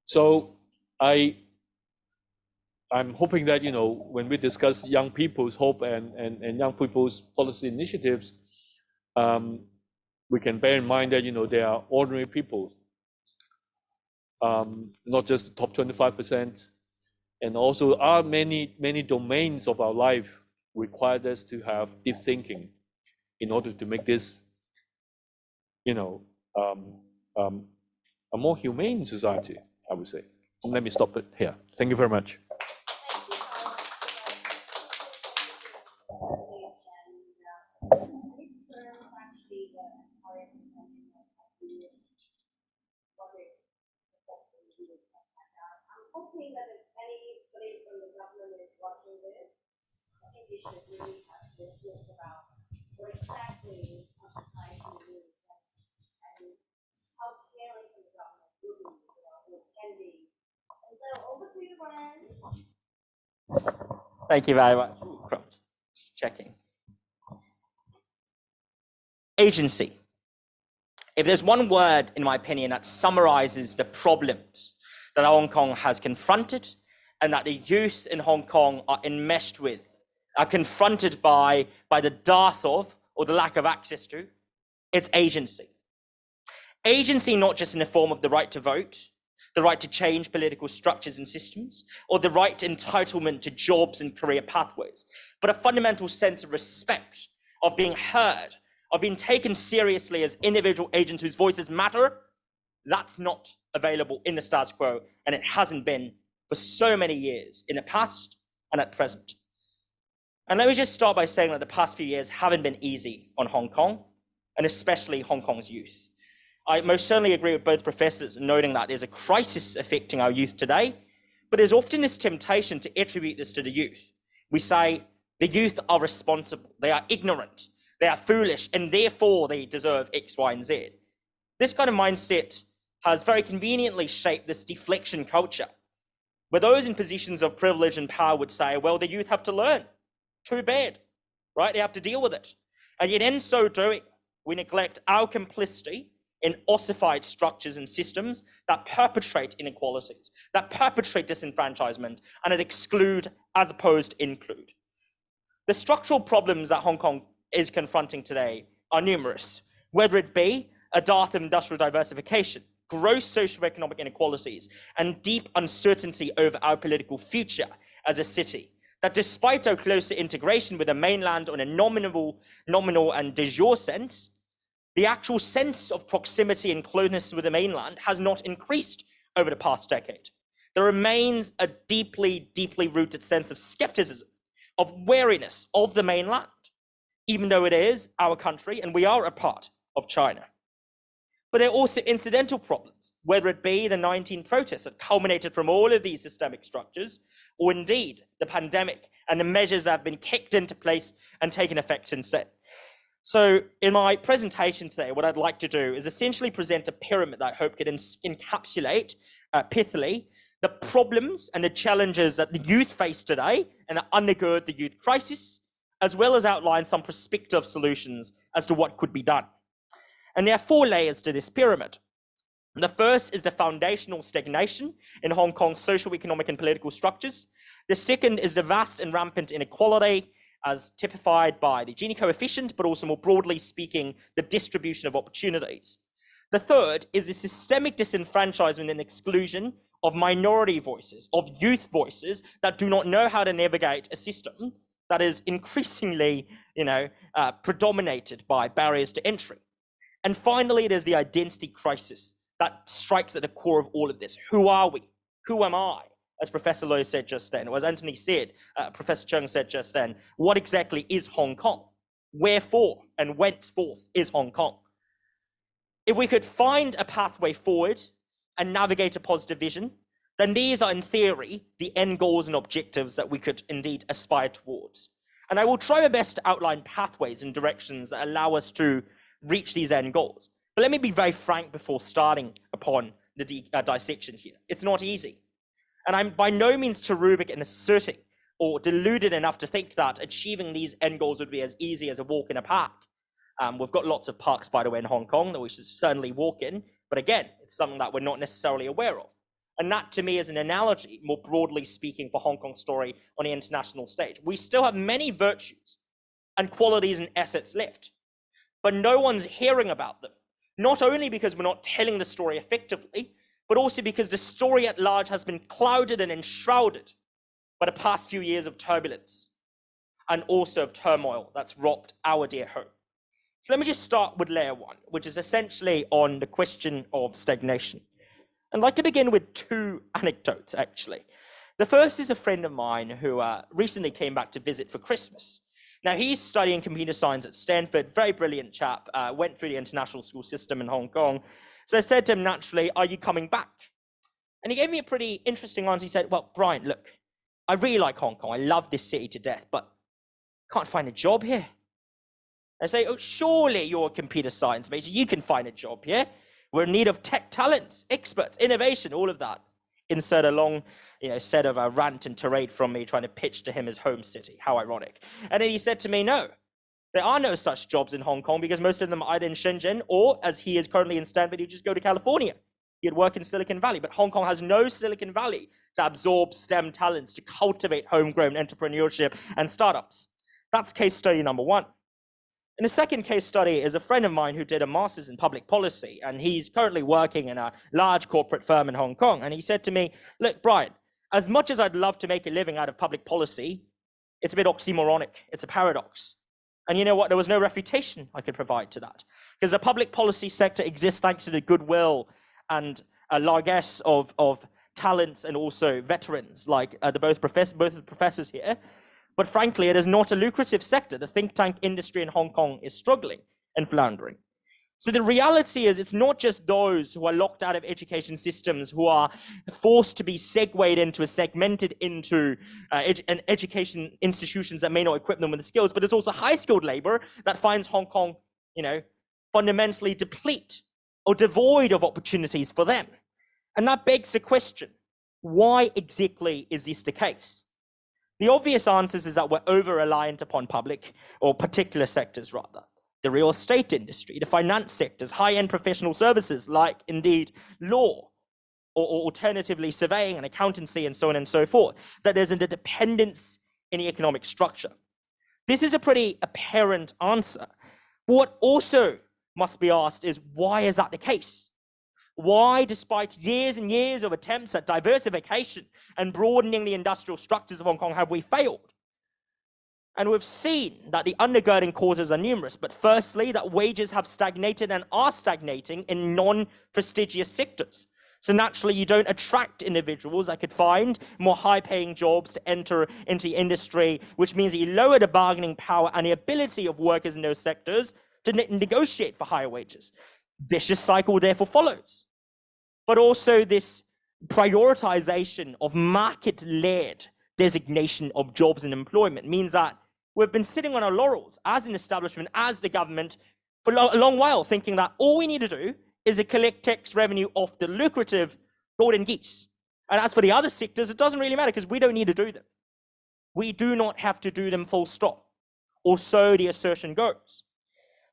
So I'm hoping that, you know, when we discuss young people's hope and young people's policy initiatives, we can bear in mind that, you know, they are ordinary people, not just the top 25%, and also are many domains of our life require us to have deep thinking in order to make this, you know, a more humane society, I would say. Let me stop it here. Thank you very much. Hoping that if anybody from the government is watching this, I think we should really have this look about what exactly a society is and how caring from the government will be, you know, or can be. And so over to you, Brian. Thank you very much. Just checking. Agency. If there's one word, in my opinion, that summarizes the problems that Hong Kong has confronted and that the youth in Hong Kong are enmeshed with, are confronted by the dearth of or the lack of access to, it's agency. Agency not just in the form of the right to vote, the right to change political structures and systems, or the right to entitlement to jobs and career pathways, but a fundamental sense of respect, of being heard, of being taken seriously as individual agents whose voices matter. That's not available in the status quo, and it hasn't been for so many years in the past and at present. And let me just start by saying that the past few years haven't been easy on Hong Kong, and especially Hong Kong's youth. I most certainly agree with both professors in noting that there's a crisis affecting our youth today, but there's often this temptation to attribute this to the youth. We say the youth are responsible, they are ignorant, they are foolish, and therefore they deserve X, Y, and Z. This kind of mindset has very conveniently shaped this deflection culture, where those in positions of privilege and power would say, well, the youth have to learn. Too bad, right? They have to deal with it. And yet in so doing, we neglect our complicity in ossified structures and systems that perpetrate inequalities, that perpetrate disenfranchisement, and that exclude as opposed to include. The structural problems that Hong Kong is confronting today are numerous, whether it be a dearth of industrial diversification, gross socioeconomic inequalities, and deep uncertainty over our political future as a city, that despite our closer integration with the mainland on a nominal and de jure sense, the actual sense of proximity and closeness with the mainland has not increased over the past decade. There remains a deeply, deeply rooted sense of skepticism, of wariness of the mainland, even though it is our country and we are a part of China. But there are also incidental problems, whether it be the 19 protests that culminated from all of these systemic structures, or indeed the pandemic and the measures that have been kicked into place and taken effect since then. So in my presentation today, what I'd like to do is essentially present a pyramid that I hope can encapsulate pithily the problems and the challenges that the youth face today and that undergird the youth crisis, as well as outline some prospective solutions as to what could be done. And there are 4 layers to this pyramid. The first is the foundational stagnation in Hong Kong's social, economic, and political structures. The second is the vast and rampant inequality, as typified by the Gini coefficient, but also more broadly speaking, the distribution of opportunities. The third is the systemic disenfranchisement and exclusion of minority voices, of youth voices that do not know how to navigate a system that is increasingly, predominated by barriers to entry. And finally, there's the identity crisis that strikes at the core of all of this. Who are we? Who am I? As Professor Lowe said just then, or as Anthony said, Professor Chung said just then, what exactly is Hong Kong? Wherefore and whenceforth is Hong Kong? If we could find a pathway forward and navigate a positive vision, then these are in theory the end goals and objectives that we could indeed aspire towards. And I will try my best to outline pathways and directions that allow us to reach these end goals. But let me be very frank before starting upon the dissection here. It's not easy. And I'm by no means cherubic in asserting or deluded enough to think that achieving these end goals would be as easy as a walk in a park. We've got lots of parks, by the way, in Hong Kong that we should certainly walk in. But again, it's something that we're not necessarily aware of. And that, to me, is an analogy, more broadly speaking, for Hong Kong's story on the international stage. We still have many virtues and qualities and assets left, but no one's hearing about them. Not only because we're not telling the story effectively, but also because the story at large has been clouded and enshrouded by the past few years of turbulence and also of turmoil that's rocked our dear home. So let me just start with layer one, which is essentially on the question of stagnation. I'd like to begin with two anecdotes, actually. The first is a friend of mine who recently came back to visit for Christmas. Now, he's studying computer science at Stanford, very brilliant chap, went through the international school system in Hong Kong. So I said to him naturally, are you coming back? And he gave me a pretty interesting answer. He said, well, Brian, look, I really like Hong Kong. I love this city to death, but can't find a job here. I say, oh, surely you're a computer science major. You can find a job here. We're in need of tech talents, experts, innovation, all of that. Insert a long set of a rant and tirade from me trying to pitch to him his home city. How ironic. And then he said to me, no, there are no such jobs in Hong Kong because most of them are either in Shenzhen or, as he is currently in Stanford, you just go to California. You'd work in Silicon Valley, but Hong Kong has no Silicon Valley to absorb STEM talents, to cultivate homegrown entrepreneurship and startups. That's case study number one. And the second case study is a friend of mine who did a master's in public policy, and he's currently working in a large corporate firm in Hong Kong. And he said to me, look, Brian, as much as I'd love to make a living out of public policy, it's a bit oxymoronic. It's a paradox. And you know what? There was no refutation I could provide to that, because the public policy sector exists thanks to the goodwill and a largesse of talents and also veterans like both of the professors here. But frankly, it is not a lucrative sector. The think tank industry in Hong Kong is struggling and floundering. So the reality is it's not just those who are locked out of education systems who are forced to be segued into segmented into education institutions that may not equip them with the skills, but it's also high-skilled labor that finds Hong Kong, fundamentally deplete or devoid of opportunities for them. And that begs the question, why exactly is this the case? The obvious answer is that we're over-reliant upon public or particular sectors rather. The real estate industry, the finance sectors, high-end professional services like indeed law or alternatively surveying and accountancy and so on and so forth, that there's a dependence in the economic structure. This is a pretty apparent answer. What also must be asked is, why is that the case? Why, despite years and years of attempts at diversification and broadening the industrial structures of Hong Kong, have we failed? And we've seen that the undergirding causes are numerous, but firstly, that wages have stagnated and are stagnating in non-prestigious sectors. So naturally, you don't attract individuals that could find more high-paying jobs to enter into the industry, which means that you lower the bargaining power and the ability of workers in those sectors to negotiate for higher wages. Vicious cycle therefore follows. But also this prioritization of market-led designation of jobs and employment means that we've been sitting on our laurels as an establishment, as the government, for a long while, thinking that all we need to do is to collect tax revenue off the lucrative golden geese. And as for the other sectors, it doesn't really matter because we don't need to do them. We do not have to do them full stop, or so the assertion goes.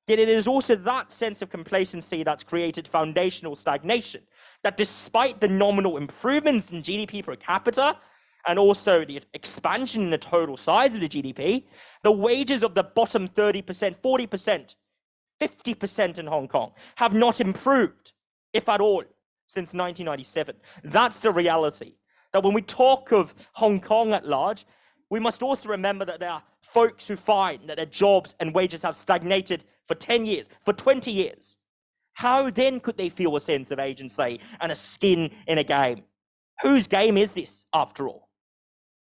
Yet it is also that sense of complacency that's created foundational stagnation, that despite the nominal improvements in GDP per capita, and also the expansion in the total size of the GDP, the wages of the bottom 30%, 40%, 50% in Hong Kong have not improved, if at all, since 1997. That's the reality. That when we talk of Hong Kong at large, we must also remember that there are folks who find that their jobs and wages have stagnated for 10 years, for 20 years. How then could they feel a sense of agency and a skin in a game? Whose game is this, after all?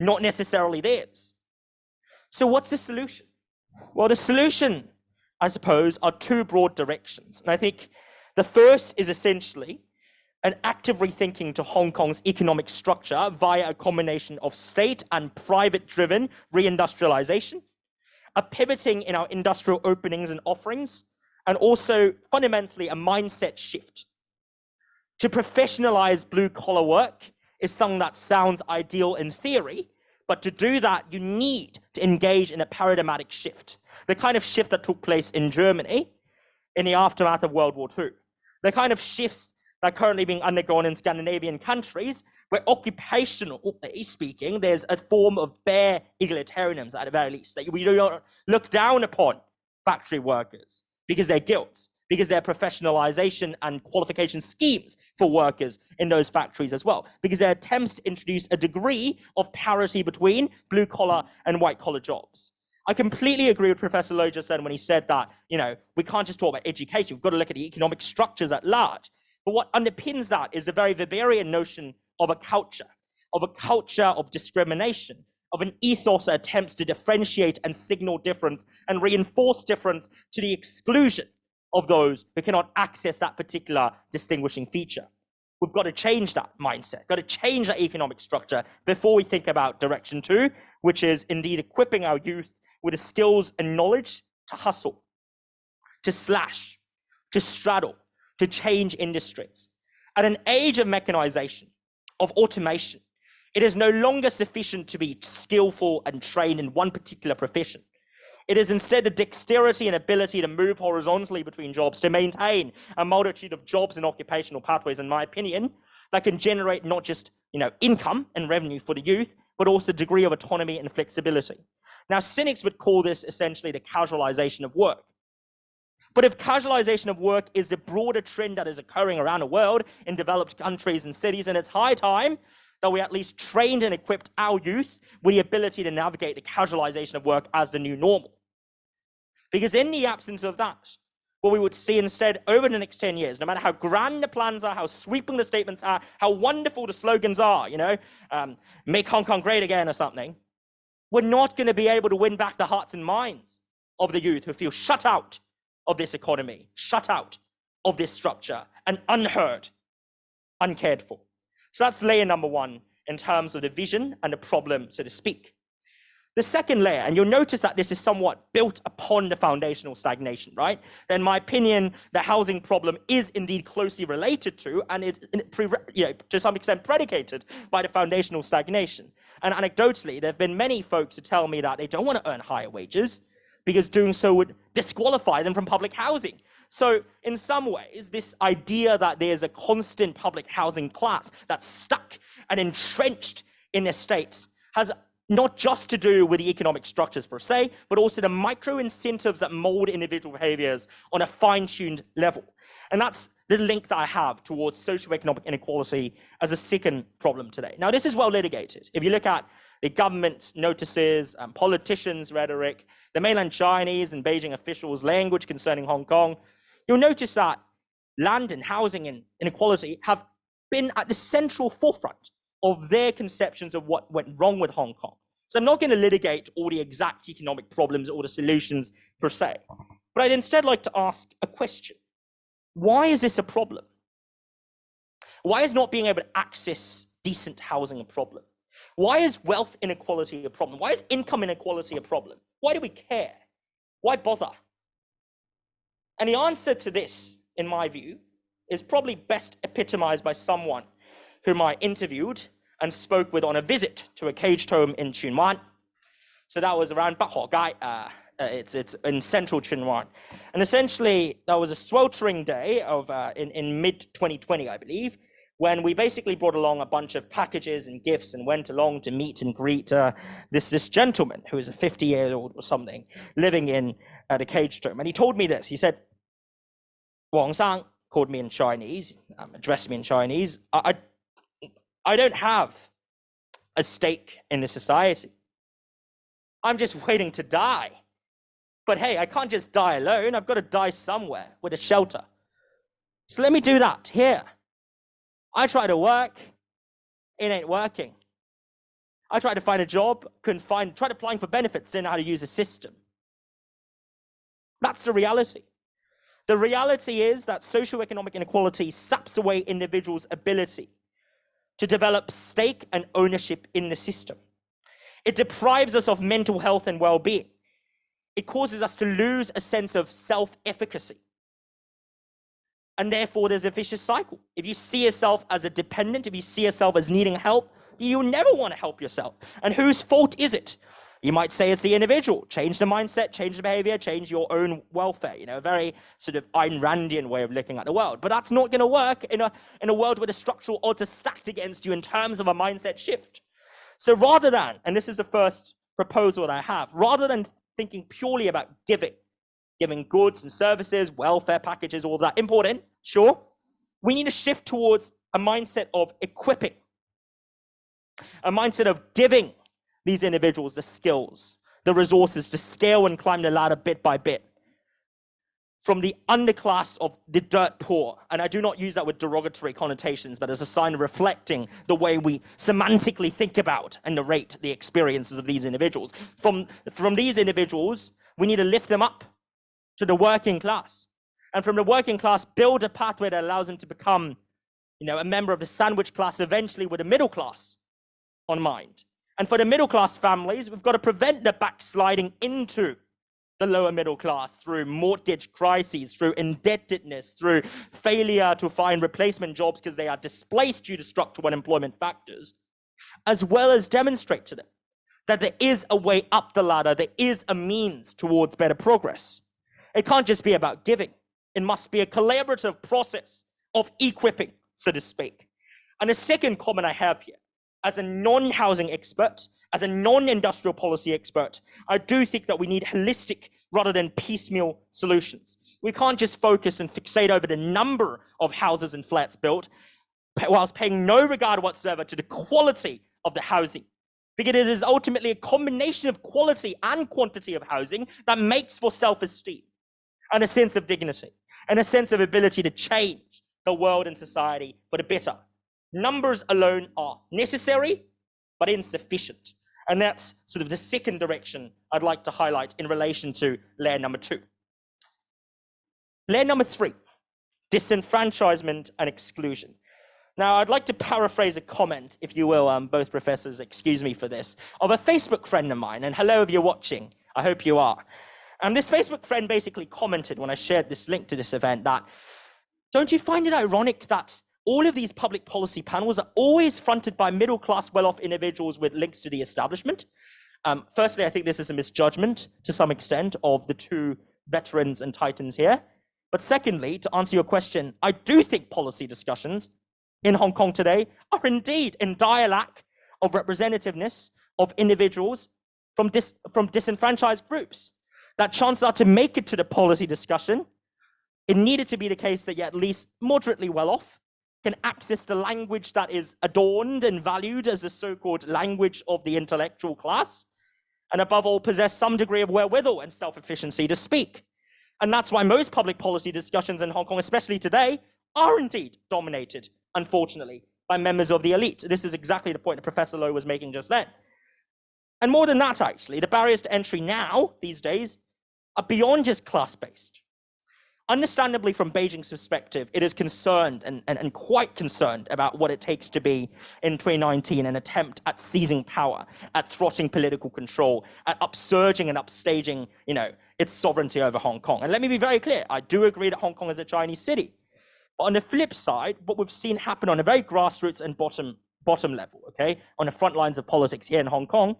Not necessarily theirs. So what's the solution? Well, the solution, I suppose, are two broad directions. And I think the first is essentially an active rethinking to Hong Kong's economic structure via a combination of state and private-driven reindustrialization. a pivoting in our industrial openings and offerings, and also fundamentally a mindset shift. To professionalize blue-collar work is something that sounds ideal in theory, but to do that, you need to engage in a paradigmatic shift, the kind of shift that took place in Germany in the aftermath of World War II, the kind of shifts that are currently being undergone in Scandinavian countries, where occupationally speaking, there's a form of bare egalitarianism at the very least, that we do not look down upon factory workers because they're guilds, because there are professionalization and qualification schemes for workers in those factories as well, because there are attempts to introduce a degree of parity between blue collar and white collar jobs. I completely agree with Professor Lowe just then when he said that, we can't just talk about education, we've got to look at the economic structures at large. But what underpins that is a very Weberian notion of a culture of discrimination, of an ethos that attempts to differentiate and signal difference and reinforce difference to the exclusion of those who cannot access that particular distinguishing feature. We've got to change that mindset, got to change that economic structure before we think about direction 2, which is indeed equipping our youth with the skills and knowledge to hustle, to slash, to straddle, to change industries. At an age of mechanization, of automation, it is no longer sufficient to be skillful and trained in one particular profession. It is instead a dexterity and ability to move horizontally between jobs, to maintain a multitude of jobs and occupational pathways, in my opinion, that can generate not just income and revenue for the youth, but also a degree of autonomy and flexibility. Now, cynics would call this essentially the casualization of work. But if casualization of work is the broader trend that is occurring around the world in developed countries and cities, and it's high time that we at least trained and equipped our youth with the ability to navigate the casualization of work as the new normal. Because in the absence of that, what we would see instead over the next 10 years, no matter how grand the plans are, how sweeping the statements are, how wonderful the slogans are, make Hong Kong great again or something, we're not going to be able to win back the hearts and minds of the youth who feel shut out of this economy, shut out of this structure, and unheard, uncared for. So that's layer number 1 in terms of the vision and the problem, so to speak. The second layer, and you'll notice that this is somewhat built upon the foundational stagnation, right? In my opinion, the housing problem is indeed closely related to, and it's to some extent predicated by the foundational stagnation. And anecdotally, there have been many folks who tell me that they don't want to earn higher wages because doing so would disqualify them from public housing. So in some ways, this idea that there's a constant public housing class that's stuck and entrenched in estates has not just to do with the economic structures per se, but also the micro incentives that mold individual behaviors on a fine-tuned level. And that's the link that I have towards socioeconomic inequality as a second problem today. Now, this is well litigated. If you look at the government notices, politicians' rhetoric, the mainland Chinese and Beijing officials' language concerning Hong Kong, you'll notice that land and housing and inequality have been at the central forefront of their conceptions of what went wrong with Hong Kong. So I'm not going to litigate all the exact economic problems or the solutions per se, but I'd instead like to ask a question. Why is this a problem? Why is not being able to access decent housing a problem? Why is wealth inequality a problem? Why is income inequality a problem? Why do we care? Why bother? And the answer to this, in my view, is probably best epitomized by someone whom I interviewed and spoke with on a visit to a caged home in Tsuen Wan. So that was around Bak Ho Gai. It's in central Tsuen Wan. And essentially, that was a sweltering day of in mid-2020, I believe, when we basically brought along a bunch of packages and gifts and went along to meet and greet this gentleman who is a 50-year-old or something living in the caged home. And he told me this. He said, Wang Sang, called me in Chinese, addressed me in Chinese. I don't have a stake in this society. I'm just waiting to die. But hey, I can't just die alone. I've got to die somewhere with a shelter. So let me do that here. I try to work, it ain't working. I tried to find a job, couldn't find, tried applying for benefits, didn't know how to use a system. That's the reality. The reality is that socioeconomic inequality saps away individuals' ability to develop stake and ownership in the system. It deprives us of mental health and well-being. it causes us to lose a sense of self-efficacy. And therefore, there's a vicious cycle. If you see yourself as a dependent, if you see yourself as needing help, you'll never want to help yourself. And whose fault is it? You might say it's the individual. Change the mindset, change the behavior, change your own welfare. You know, a very sort of Ayn Randian way of looking at the world. But that's not going to work in a world where the structural odds are stacked against you in terms of a mindset shift. So rather than, and this is the first proposal that I have, rather than thinking purely about giving goods and services, welfare packages, all that important, sure, we need to shift towards a mindset of equipping, a mindset of giving these individuals the skills, the resources to scale and climb the ladder bit by bit from the underclass of the dirt poor. And I do not use that with derogatory connotations, but as a sign of reflecting the way we semantically think about and narrate the experiences of these individuals. From these individuals, we need to lift them up to the working class. And from the working class, build a pathway that allows them to become, you know, a member of the sandwich class, eventually with a middle class on mind. And for the middle class families, we've got to prevent the backsliding into the lower middle class through mortgage crises, through indebtedness, through failure to find replacement jobs because they are displaced due to structural unemployment factors, as well as demonstrate to them that there is a way up the ladder, there is a means towards better progress. It can't just be about giving. It must be a collaborative process of equipping, so to speak. And the second comment I have here, as a non-housing expert, as a non-industrial policy expert, I do think that we need holistic rather than piecemeal solutions. We can't just focus and fixate over the number of houses and flats built, whilst paying no regard whatsoever to the quality of the housing. Because it is ultimately a combination of quality and quantity of housing that makes for self-esteem and a sense of dignity and a sense of ability to change the world and society for the better. Numbers alone are necessary, but insufficient. And that's sort of the second direction I'd like to highlight in relation to layer number 2. Layer number 3, disenfranchisement and exclusion. Now, I'd like to paraphrase a comment, if you will, both professors, excuse me for this, of a Facebook friend of mine. And hello, if you're watching, I hope you are. And this Facebook friend basically commented when I shared this link to this event that, don't you find it ironic that all of these public policy panels are always fronted by middle-class, well-off individuals with links to the establishment? Firstly, I think this is a misjudgment to some extent of the two veterans and titans here. But secondly, to answer your question, I do think policy discussions in Hong Kong today are indeed in dire lack of representativeness of individuals from disenfranchised groups. That chances are to make it to the policy discussion, it needed to be the case that you're at least moderately well off, can access the language that is adorned and valued as the so-called language of the intellectual class, and above all, possess some degree of wherewithal and self-efficiency to speak. And that's why most public policy discussions in Hong Kong, especially today, are indeed dominated, unfortunately, by members of the elite. This is exactly the point that Professor Lowe was making just then. And more than that, actually, the barriers to entry now, these days, are beyond just class-based. Understandably, from Beijing's perspective, it is concerned and quite concerned about what it takes to be, in 2019, an attempt at seizing power, at thwarting political control, at upsurging and upstaging, you know, its sovereignty over Hong Kong. And let me be very clear, I do agree that Hong Kong is a Chinese city. But on the flip side, what we've seen happen on a very grassroots and bottom level, okay, on the front lines of politics here in Hong Kong,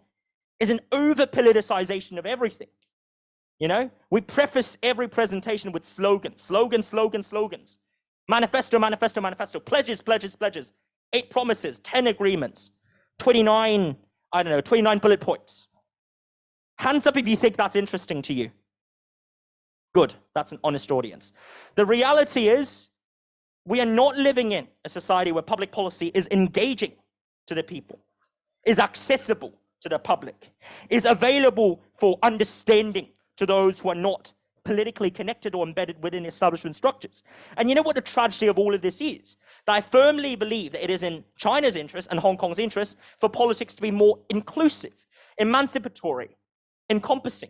is an over-politicization of everything. You know, we preface every presentation with slogans, slogans. Manifesto, manifesto, manifesto. Pledges, pledges, pledges. 8 promises, 10 agreements, 29 bullet points. Hands up if you think that's interesting to you. Good, that's an honest audience. The reality is, we are not living in a society where public policy is engaging to the people, is accessible to the public, is available for understanding to those who are not politically connected or embedded within establishment structures. And you know what the tragedy of all of this is? That I firmly believe that it is in China's interest and Hong Kong's interest for politics to be more inclusive, emancipatory, encompassing.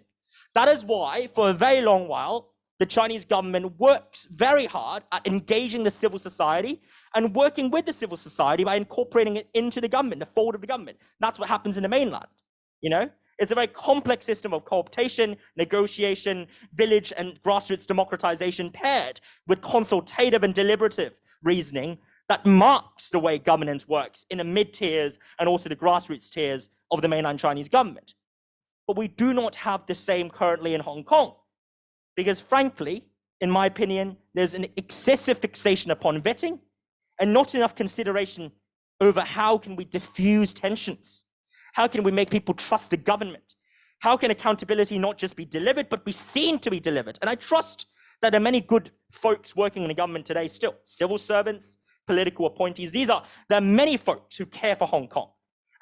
That is why, for a very long while, the Chinese government works very hard at engaging the civil society and working with the civil society by incorporating it into the government, the fold of the government. That's what happens in the mainland, you know? It's a very complex system of cooptation, negotiation, village and grassroots democratization paired with consultative and deliberative reasoning that marks the way governance works in the mid-tiers and also the grassroots tiers of the mainland Chinese government. But we do not have the same currently in Hong Kong, because frankly, in my opinion, there's an excessive fixation upon vetting and not enough consideration over how can we diffuse tensions? How can we make people trust the government? How can accountability not just be delivered, but be seen to be delivered? And I trust that there are many good folks working in the government today still, civil servants, political appointees. There are many folks who care for Hong Kong.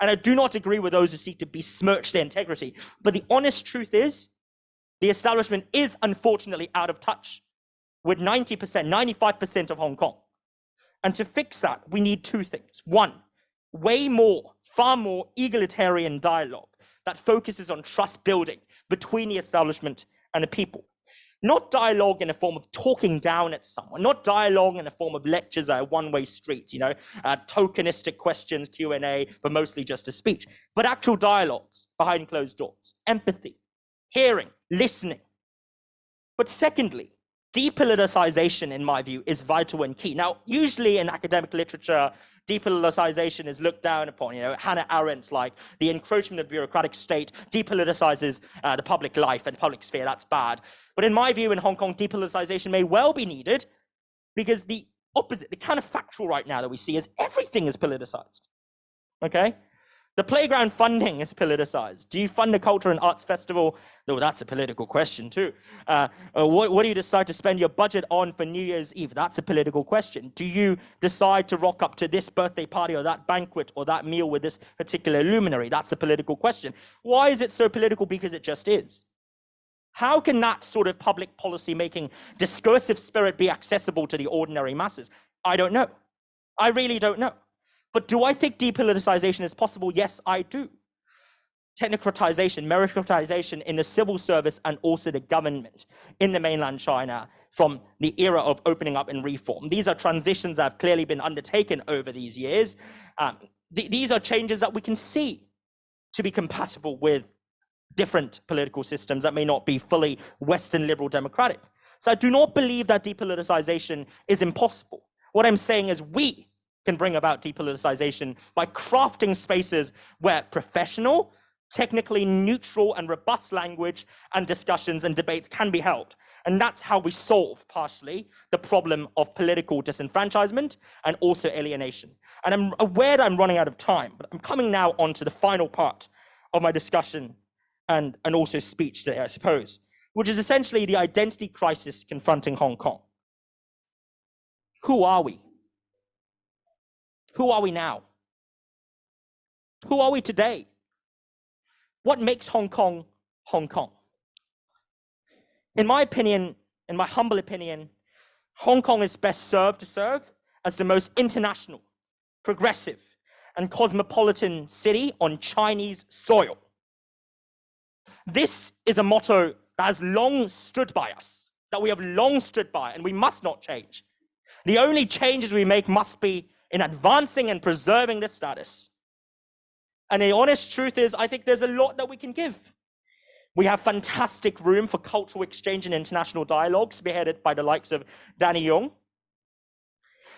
And I do not agree with those who seek to besmirch their integrity. But the honest truth is, the establishment is unfortunately out of touch with 90%, 95% of Hong Kong. And to fix that, we need two things. One, far more egalitarian dialogue that focuses on trust building between the establishment and the people. Not dialogue in a form of talking down at someone, not dialogue in a form of lectures at a one-way street, tokenistic questions, Q&A, but mostly just a speech, but actual dialogues behind closed doors, empathy, hearing, listening. But secondly, depoliticization, in my view, is vital and key. Now, usually in academic literature, depoliticization is looked down upon. Hannah Arendt's like, the encroachment of bureaucratic state depoliticizes the public life and public sphere. That's bad. But in my view, in Hong Kong, depoliticization may well be needed because the opposite, the counterfactual right now that we see is everything is politicized. Okay? The playground funding is politicized. Do you fund a culture and arts festival? No, that's a political question too. What do you decide to spend your budget on for New Year's Eve? That's a political question. Do you decide to rock up to this birthday party or that banquet or that meal with this particular luminary? That's a political question. Why is it so political? Because it just is. How can that sort of public policy making discursive spirit be accessible to the ordinary masses? I don't know. I really don't know. But do I think depoliticization is possible? Yes, I do. Technocratization, meritocratization in the civil service and also the government in the mainland China from the era of opening up and reform. These are transitions that have clearly been undertaken over these years. These are changes that we can see to be compatible with different political systems that may not be fully Western liberal democratic. So I do not believe that depoliticization is impossible. What I'm saying is we can bring about depoliticization by crafting spaces where professional, technically neutral and robust language and discussions and debates can be held. And that's how we solve partially the problem of political disenfranchisement and also alienation. And I'm aware that I'm running out of time, but I'm coming now on to the final part of my discussion and also speech today, I suppose, which is essentially the identity crisis confronting Hong Kong. Who are we? Who are we now? Who are we today? What makes Hong Kong, Hong Kong? In my opinion, in my humble opinion, Hong Kong is best served to serve as the most international, progressive, and cosmopolitan city on Chinese soil. This is a motto that has long stood by us, that we have long stood by, and we must not change. The only changes we make must be in advancing and preserving this status. And the honest truth is, I think there's a lot that we can give. We have fantastic room for cultural exchange and international dialogue, spearheaded by the likes of Danny Yong.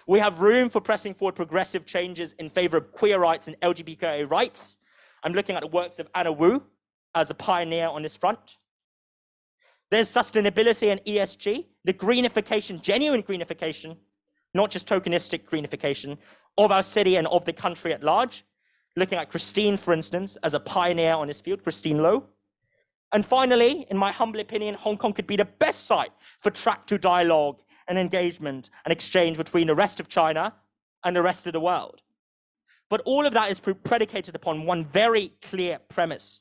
We have room for pressing forward progressive changes in favor of queer rights and LGBTQIA rights. I'm looking at the works of Anna Wu as a pioneer on this front. There's sustainability and ESG, the greenification, genuine greenification, not just tokenistic greenification of our city and of the country at large. Looking at Christine, for instance, as a pioneer on this field, Christine Low. And finally, in my humble opinion, Hong Kong could be the best site for track to dialogue and engagement and exchange between the rest of China and the rest of the world. But all of that is predicated upon one very clear premise,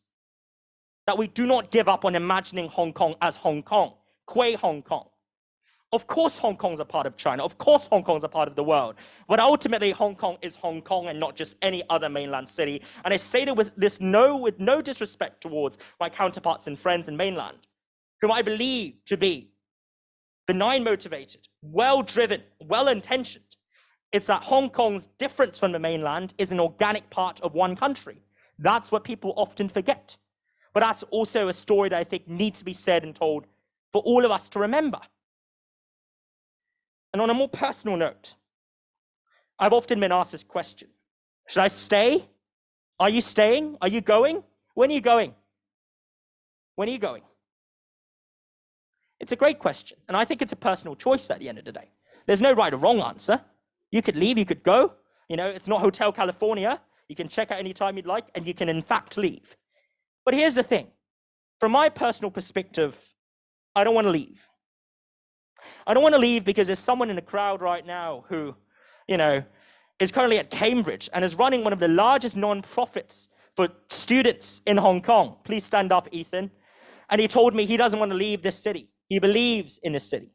that we do not give up on imagining Hong Kong as Hong Kong, Kwei Hong Kong. Of course, Hong Kong's a part of China. Of course, Hong Kong's a part of the world. But ultimately, Hong Kong is Hong Kong and not just any other mainland city. And I say that with no disrespect towards my counterparts and friends in mainland, whom I believe to be benign motivated, well-driven, well-intentioned. It's that Hong Kong's difference from the mainland is an organic part of one country. That's what people often forget. but that's also a story that I think needs to be said and told for all of us to remember. And on a more personal note, I've often been asked this question: should I stay? Are you staying? Are you going? When are you going? When are you going? It's a great question, and I think it's a personal choice at the end of the day. There's no right or wrong answer. You could leave, you could go. You know, it's not Hotel California. You can check out anytime you'd like, and you can in fact leave. But here's the thing. From my personal perspective, I don't want to leave. I don't want to leave because there's someone in the crowd right now who, you know, is currently at Cambridge and is running one of the largest non-profits for students in Hong Kong. Please stand up, Ethan. And he told me he doesn't want to leave this city. He believes in this city.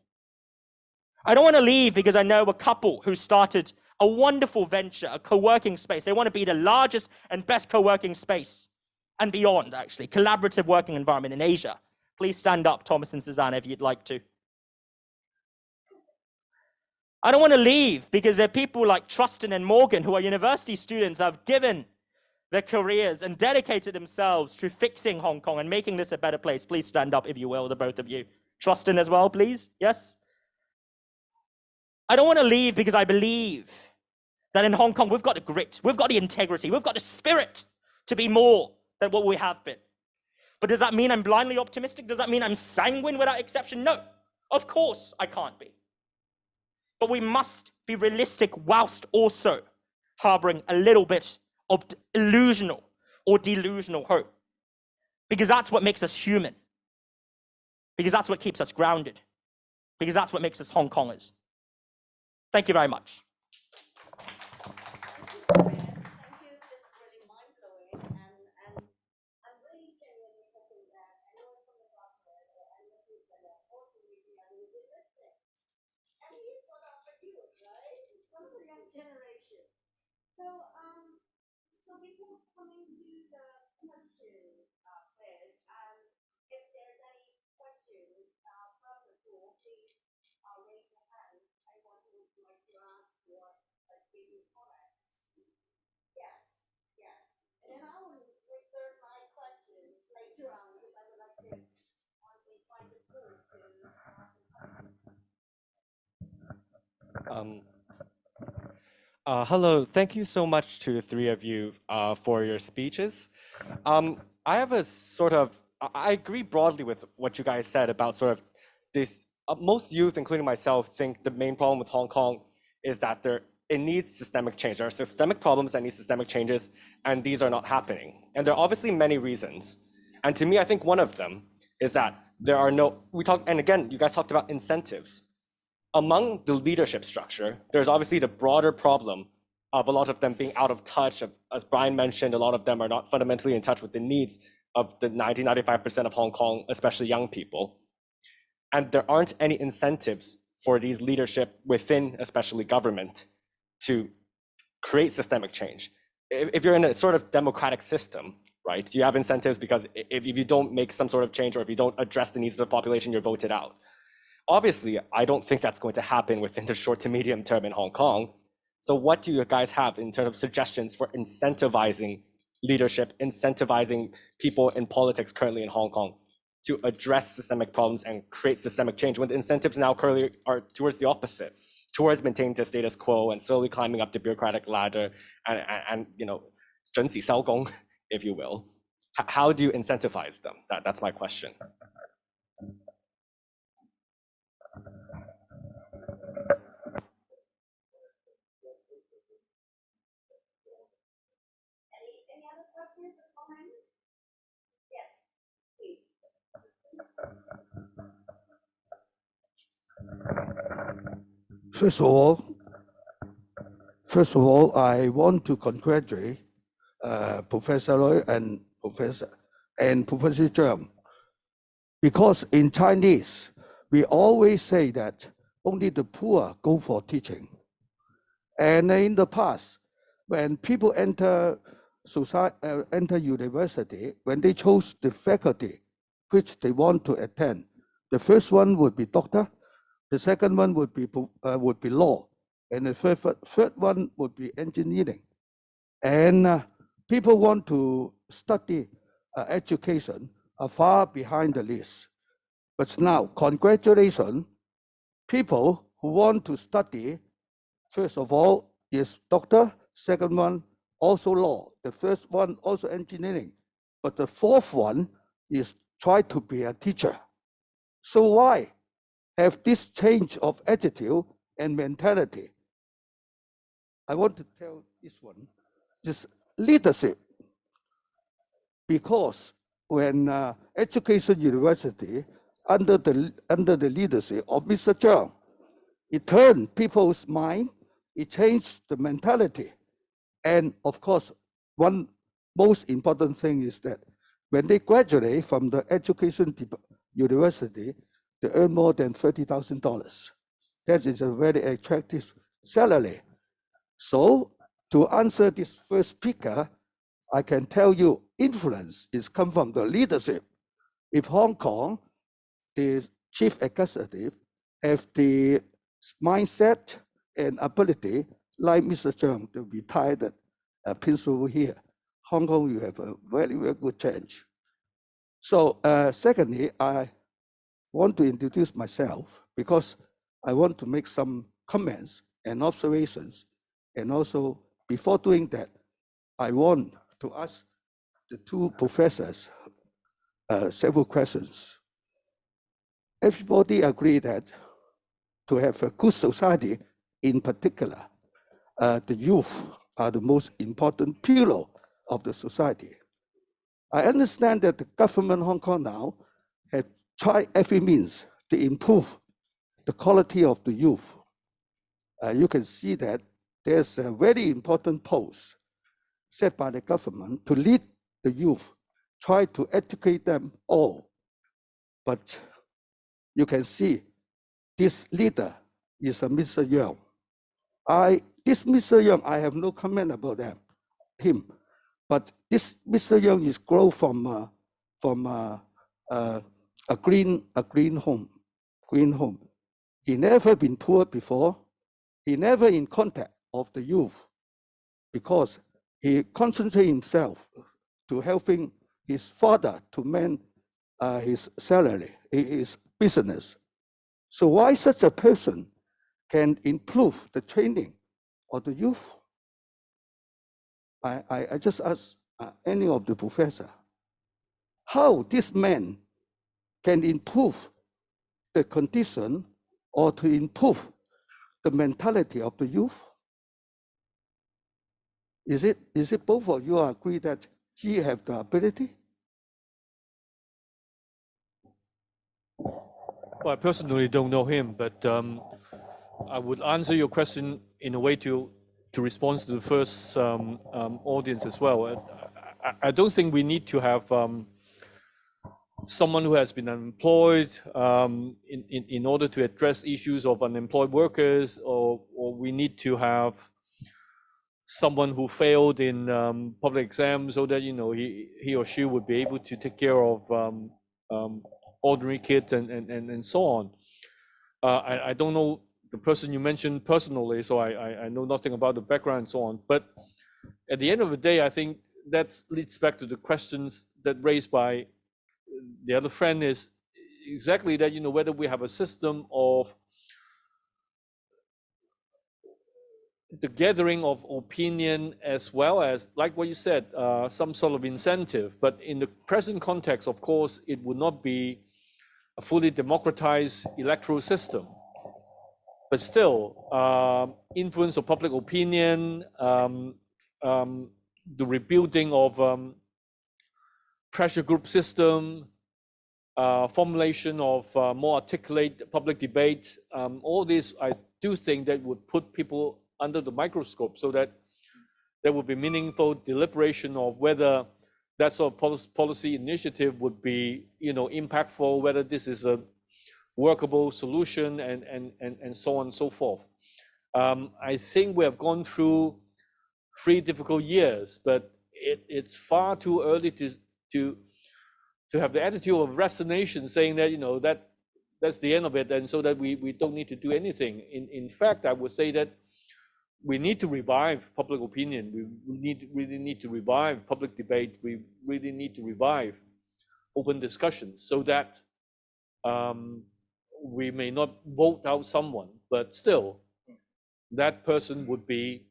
I don't want to leave because I know a couple who started a wonderful venture, a co-working space. They want to be the largest and best co-working space and beyond, actually, collaborative working environment in Asia. Please stand up, Thomas and Susanna, if you'd like to. I don't want to leave because there are people like Trustin and Morgan who are university students who have given their careers and dedicated themselves to fixing Hong Kong and making this a better place. Please stand up, if you will, the both of you. Trustin as well, please. Yes? I don't want to leave because I believe that in Hong Kong, we've got the grit, we've got the integrity, we've got the spirit to be more than what we have been. But does that mean I'm blindly optimistic? Does that mean I'm sanguine without exception? No, of course I can't be. But we must be realistic whilst also harboring a little bit of illusional or delusional hope. Because that's what makes us human. Because that's what keeps us grounded. Because that's what makes us Hong Kongers. Thank you very much. Thank you. This is really mind-blowing, and I'm really genuinely hoping that anyone from the government or anyone who's going to also review and will be listening. And he's one of the youth, right? He's one of the young generation. So, before coming to the question phase, if there's any questions from the floor, please raise your hand. Anyone who would like to ask or give you comments. Yes, yes. And then I will reserve my questions later on because I would like to find the floor to ask the questions. Hello, thank you so much to the three of you for your speeches. I have a I agree broadly with what you guys said about sort of this. Most youth, including myself, think the main problem with Hong Kong is that it needs systemic change. There are systemic problems that need systemic changes, and these are not happening. And there are obviously many reasons. And to me, I think one of them is that there are and again, you guys talked about incentives. Among the leadership structure, there's obviously the broader problem of a lot of them being out of touch. As Brian mentioned, a lot of them are not fundamentally in touch with the needs of the 95% of Hong Kong, especially young people. And there aren't any incentives for these leadership within, especially government, to create systemic change. If you're in a sort of democratic system, right, you have incentives because if you don't make some sort of change or if you don't address the needs of the population, you're voted out. Obviously, I don't think that's going to happen within the short to medium term in Hong Kong. So what do you guys have in terms of suggestions for incentivizing leadership, incentivizing people in politics currently in Hong Kong to address systemic problems and create systemic change when the incentives now currently are towards the opposite, towards maintaining the status quo and slowly climbing up the bureaucratic ladder and you know, 准时收工, if you will. How do you incentivize them? That's my question. Any other questions or comments? Yes, please. First of all, I want to congratulate Professor Lui and Professor Zhang, because in Chinese we always say that only the poor go for teaching, and in the past, when people enter university, when they chose the faculty which they want to attend, the first one would be doctor, the second one would be law, and the third one would be engineering. And people want to study education are far behind the list. But now, congratulations, people who want to study, first of all, is doctor, second one, also law, the first one, also engineering, but the fourth one is try to be a teacher. So why have this change of attitude and mentality? I want to tell this one, this leadership, because when Education University, under the leadership of Mr. Zhang, it turned people's mind, it changed the mentality. And of course, one most important thing is that when they graduate from the Education University, they earn more than $30,000. That is a very attractive salary. So to answer this first speaker, I can tell you influence is come from the leadership. If Hong Kong, the chief executive, have the mindset and ability, like Mr. Zhang, the retired principal here, Hong Kong will have a very, very good change. So secondly, I want to introduce myself because I want to make some comments and observations. And also, before doing that, I want to ask the two professors several questions. Everybody agree that to have a good society, in particular, the youth are the most important pillar of the society. I understand that the government of Hong Kong now has tried every means to improve the quality of the youth. You can see that there's a very important post set by the government to lead the youth, try to educate them all. But you can see this leader is a Mr. Young. This Mr. Young, I have no comment about him. But this Mr. Young is grown from a green home. He never been poor before. He never in contact of the youth because he concentrated himself to helping his father to man his salary, his business. So why such a person can improve the training of the youth? I just ask any of the professor, how this man can improve the condition or to improve the mentality of the youth? Is it both of you agree that he have the ability? Well, I personally don't know him, but I would answer your question in a way to respond to the first audience as well. I don't think we need to have someone who has been unemployed in order to address issues of unemployed workers, or we need to have someone who failed in public exams so that he or she would be able to take care of ordinary kids and so on. I don't know the person you mentioned personally, so I know nothing about the background and so on. But at the end of the day, I think that leads back to the questions that raised by the other friend, is exactly that, whether we have a system of the gathering of opinion as well as, like what you said, some sort of incentive. But in the present context, of course, it would not be a fully democratized electoral system. But still, influence of public opinion, the rebuilding of pressure group system, formulation of more articulate public debate, all this, I do think that would put people under the microscope so that there would be meaningful deliberation of whether that sort of policy initiative would be, impactful, whether this is a workable solution, and so on and so forth. I think we have gone through 3 difficult years, but it's far too early to have the attitude of resignation, saying that that's the end of it, and so that we don't need to do anything. In fact, I would say that we need to revive public opinion. We really need to revive public debate. We really need to revive open discussions so that we may not vote out someone, but still that person would be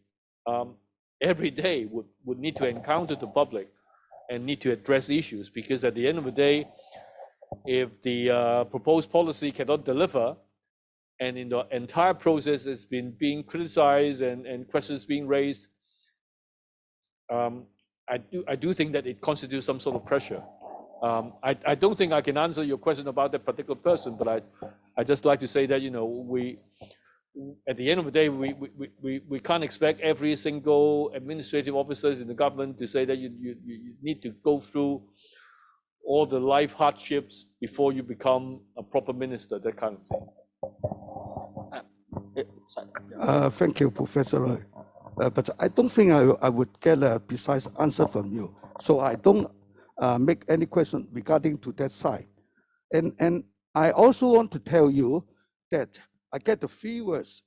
every day would need to encounter the public and need to address issues, because at the end of the day, if the proposed policy cannot deliver, and in the entire process it's been being criticized and questions being raised, I do think that it constitutes some sort of pressure. I don't think I can answer your question about that particular person, but I just like to say that, you know, we at the end of the day, we can't expect every single administrative officers in the government to say that you need to go through all the life hardships before you become a proper minister, that kind of thing. Thank you, Professor Loy. But I don't think I would get a precise answer from you. So I don't make any question regarding to that side. And I also want to tell you that I get the key words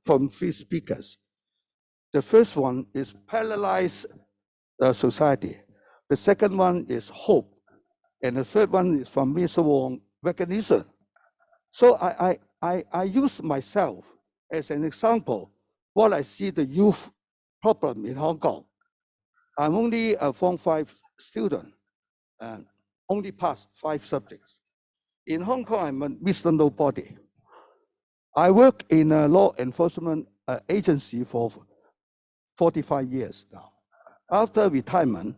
from 3 speakers. The first one is paralyzed society. The second one is hope. And the third one is from Mr. Wong, recognition. So I use myself as an example what I see the youth problem in Hong Kong. I'm only a Form 5 student and only passed 5 subjects. In Hong Kong, I'm a Mr. Nobody. I work in a law enforcement agency for 45 years now. After retirement,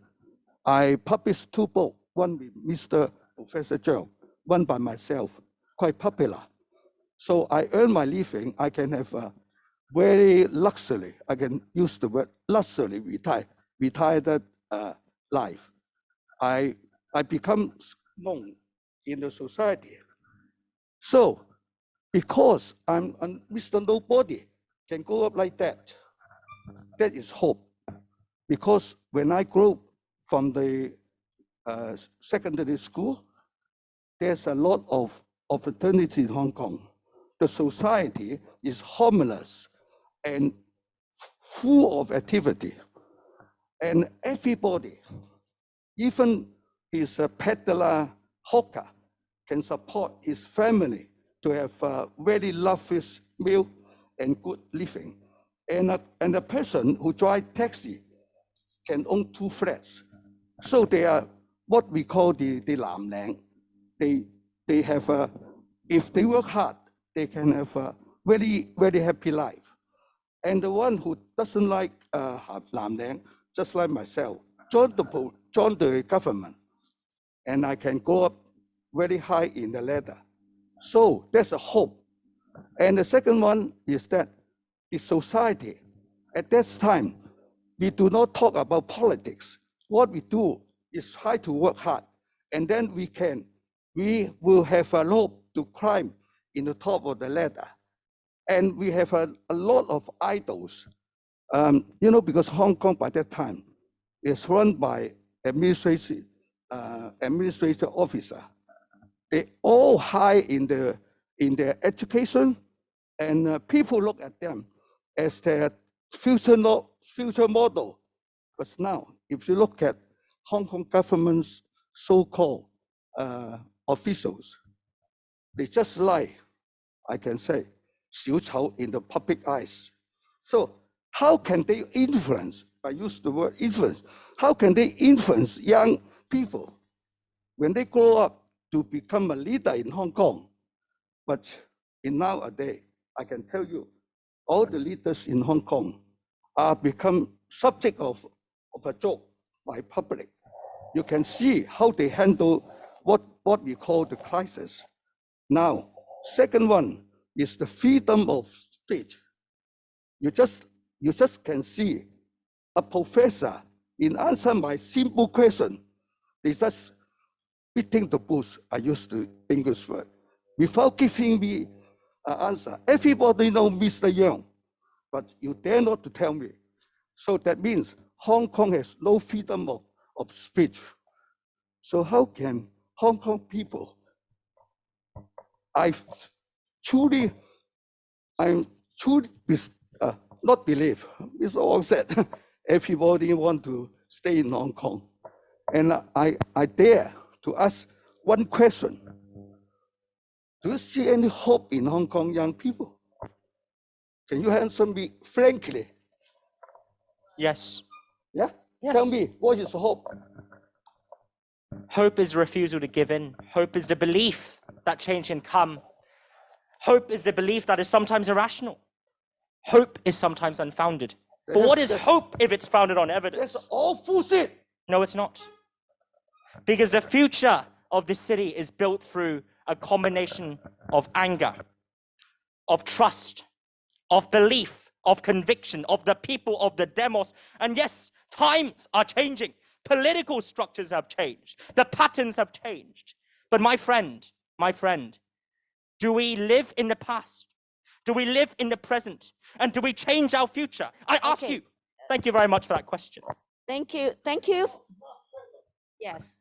I published 2 books, one with Mr. Professor Zhang, one by myself, quite popular. So I earn my living. I can have a very luxury, I can use the word luxury, retired life. I become known in the society. So because I'm Mr. Nobody, can go up like that, that is hope. Because when I grew up from the secondary school, there's a lot of opportunity in Hong Kong. The society is harmless and full of activity. And everybody, even his peddler hawker, can support his family to have a very lavish meal and good living. And a person who drives taxi can own 2 flats. So they are what we call the lam lang. They have a, if they work hard, they can have a very, very happy life. And the one who doesn't like lam lang, just like myself, join the government, and I can go up very high in the ladder. So there's a hope. And the second one is that the society, at that time, we do not talk about politics. What we do is try to work hard, and then we will have a rope to climb in the top of the ladder. And we have a lot of idols, you know, because Hong Kong by that time is run by administrative officer. They all high in their education, and people look at them as their future model. But now, if you look at Hong Kong government's so-called officials, they just lie, I can say, 小丑 in the public eyes. So how can they influence, I use the word influence, how can they influence young people when they grow up to become a leader in Hong Kong? But in nowadays, I can tell you, all the leaders in Hong Kong are become subject of a joke by public. You can see how they handle what we call the crisis. Now, second one is the freedom of speech. You just can see a professor in answer my simple question, they just beating the bush, I use the English word, without giving me an answer. Everybody knows Mr. Young, but you dare not to tell me. So that means Hong Kong has no freedom of speech. So how can Hong Kong people, I'm truly not believe, Mr. Wong said, everybody want to stay in Hong Kong. And I dare to ask one question. Do you see any hope in Hong Kong young people? Can you answer me frankly? Yes. Yeah? Yes. Tell me, what is hope? Hope is refusal to give in. Hope is the belief that change can come. Hope is the belief that is sometimes irrational. Hope is sometimes unfounded. But what is hope if it's founded on evidence? That's all bullshit. No, it's not. Because the future of this city is built through a combination of anger, of trust, of belief, of conviction, of the people, of the demos. And yes, times are changing. Political structures have changed. The patterns have changed. But my friend, do we live in the past? Do we live in the present? And do we change our future? I ask you. Thank you very much for that question. Thank you. Thank you. Yes.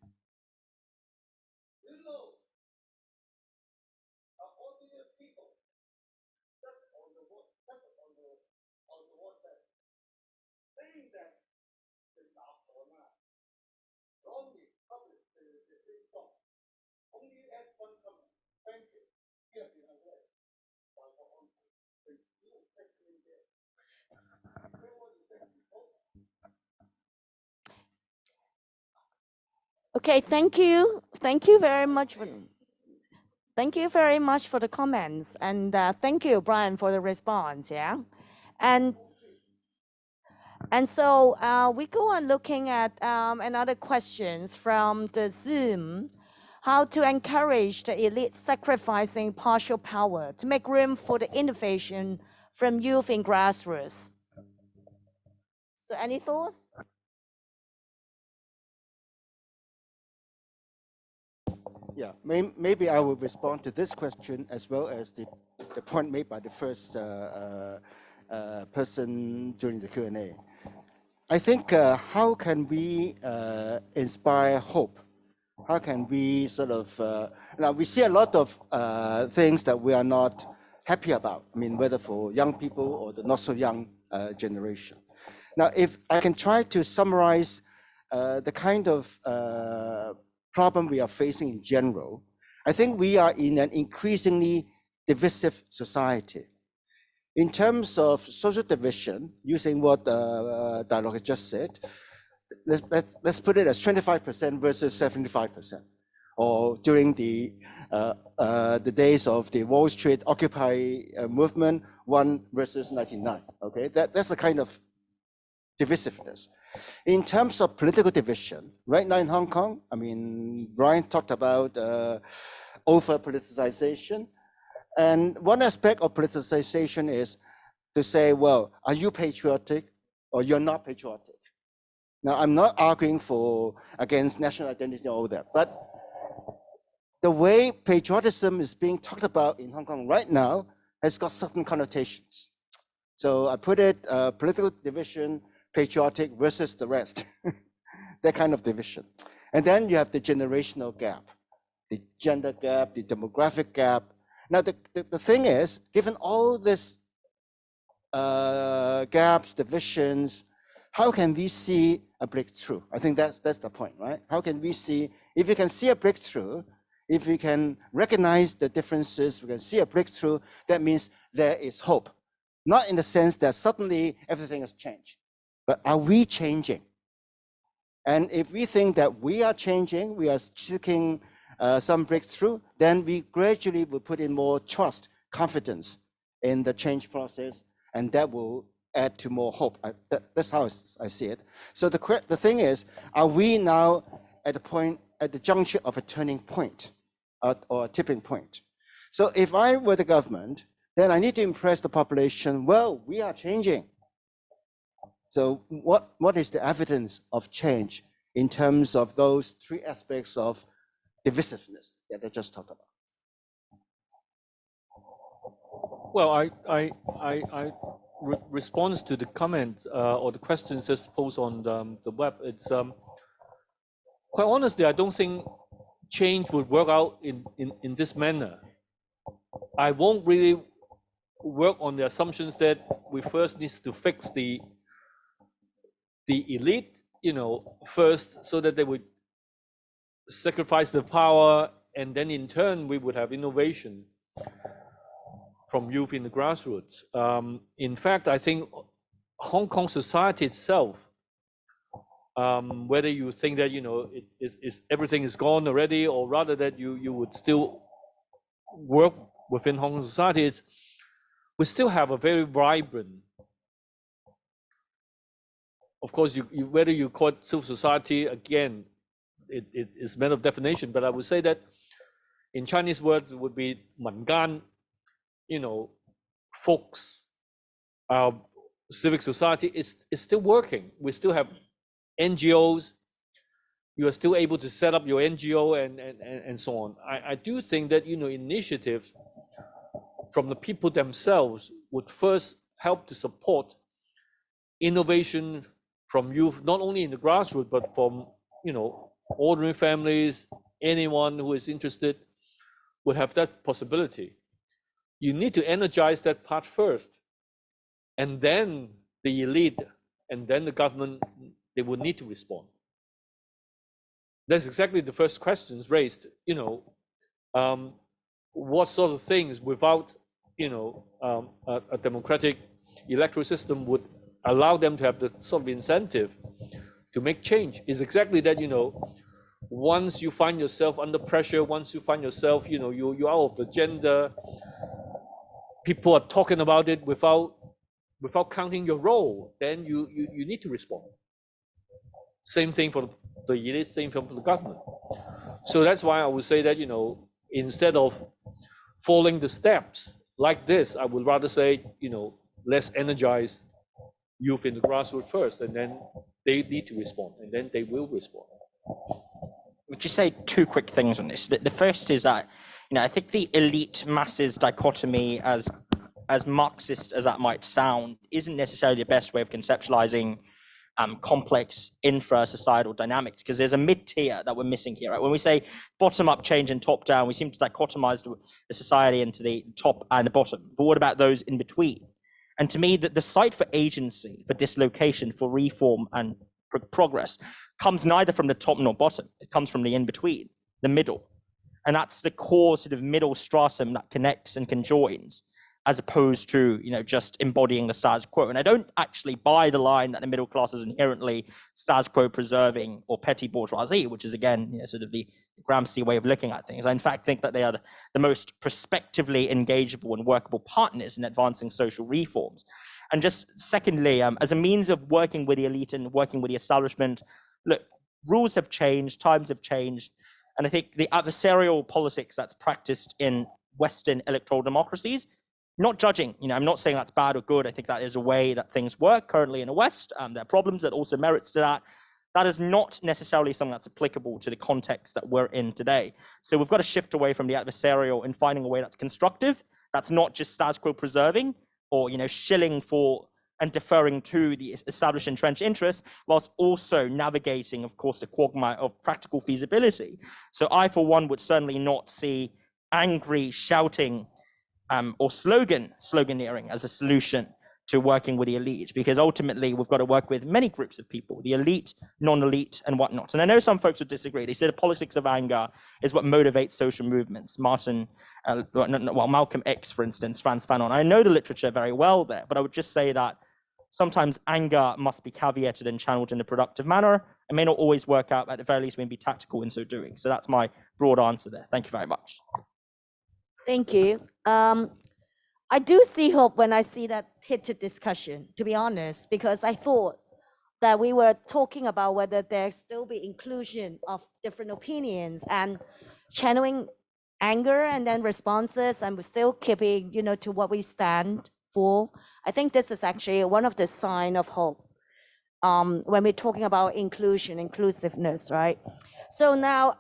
Okay, thank you. Thank you very much. Thank you very much for the comments. And thank you, Brian, for the response. Yeah. And so we go on looking at another questions from the Zoom. How to encourage the elite sacrificing partial power to make room for the innovation from youth in grassroots. So any thoughts? Yeah, maybe I will respond to this question as well as the point made by the first person during the Q&A. I think how can we inspire hope? How can we sort of, now we see a lot of things that we are not happy about. I mean, whether for young people or the not so young generation. Now, if I can try to summarize the kind of problem we are facing in general, I think we are in an increasingly divisive society. In terms of social division, using what Dialogue has just said, let's put it as 25% versus 75%, or during the days of the Wall Street Occupy movement, 1 versus 99. Okay, that's a kind of divisiveness. In terms of political division, right now in Hong Kong, I mean, Brian talked about over politicization, and one aspect of politicization is to say, well, are you patriotic or you're not patriotic? Now, I'm not arguing against national identity and all that, but the way patriotism is being talked about in Hong Kong right now has got certain connotations. So I put it political division, patriotic versus the rest, that kind of division. And then you have the generational gap, the gender gap, the demographic gap. Now, the thing is, given all this gaps, divisions, how can we see a breakthrough? I think that's the point, right? How can we see, if we can see a breakthrough, if we can recognize the differences, we can see a breakthrough, that means there is hope. Not in the sense that suddenly everything has changed, but are we changing? And if we think that we are changing, we are seeking some breakthrough, then we gradually will put in more trust, confidence in the change process, and that will add to more hope. That's how I see it. So the thing is, are we now at the juncture of a turning point or a tipping point? So if I were the government, then I need to impress the population, well, we are changing. So what is the evidence of change in terms of those 3 aspects of divisiveness that I just talked about? Well, I response to the comment or the questions just posed on the web. It's quite honestly, I don't think change would work out in this manner. I won't really work on the assumptions that we first need to fix the elite, first, so that they would sacrifice the power, and then in turn we would have innovation from youth in the grassroots. In fact, I think Hong Kong society itself, whether you think that everything is gone already, or rather that you would still work within Hong Kong society, we still have a very vibrant. Of course, whether you call it civil society, again, it is a matter of definition. But I would say that in Chinese words, it would be 民間, folks, civic society is still working. We still have NGOs. You are still able to set up your NGO and so on. I do think that initiatives from the people themselves would first help to support innovation from youth, not only in the grassroots, but from ordinary families. Anyone who is interested would have that possibility. You need to energize that part first, and then the elite and then the government, they would need to respond. That's exactly the first questions raised. What sort of things without a democratic electoral system would allow them to have the sort of incentive to make change? Is exactly that. Once you find yourself under pressure, once you find yourself you're out of the agenda, people are talking about it without counting your role, then you need to respond. Same thing for the elite, same thing for the government. So that's why I would say that instead of following the steps like this, I would rather say let's energize youth in the grassroots first, and then they need to respond, and then they will respond. Would you say two quick things on this? The first is that I think the elite masses dichotomy, as Marxist as that might sound, isn't necessarily the best way of conceptualizing complex infra-societal dynamics, because there's a mid-tier that we're missing here. Right? When we say bottom-up change and top-down, we seem to dichotomize the society into the top and the bottom. But what about those in between? And to me, the site for agency, for dislocation, for reform and progress comes neither from the top nor bottom. It comes from the in-between, the middle. And that's the core sort of middle stratum that connects and conjoins, as opposed to just embodying the status quo. And I don't actually buy the line that the middle class is inherently status quo preserving or petty bourgeoisie, which is again sort of the Gramsci way of looking at things. I in fact think that they are the most prospectively engageable and workable partners in advancing social reforms. And just secondly, as a means of working with the elite and working with the establishment, look, rules have changed, times have changed, and I think the adversarial politics that's practiced in Western electoral democracies, not judging, I'm not saying that's bad or good. I think that is a way that things work currently in the West. There are problems that also merits to that. That is not necessarily something that's applicable to the context that we're in today. So we've got to shift away from the adversarial and finding a way that's constructive, that's not just status quo preserving or shilling for and deferring to the established entrenched interests, whilst also navigating, of course, the quagmire of practical feasibility. So I, for one, would certainly not see angry shouting or sloganeering as a solution to working with the elite, because ultimately we've got to work with many groups of people, the elite, non-elite, and whatnot. And I know some folks would disagree. They say the politics of anger is what motivates social movements. Malcolm X, for instance, Frantz Fanon. I know the literature very well there, but I would just say that sometimes anger must be caveated and channeled in a productive manner. It may not always work out, but at the very least we may be tactical in so doing. So that's my broad answer there. Thank you very much. Thank you. I do see hope when I see that heated discussion, to be honest, because I thought that we were talking about whether there still be inclusion of different opinions and channeling anger and then responses, and we're still keeping, to what we stand for. I think this is actually one of the signs of hope when we're talking about inclusiveness, right? So now,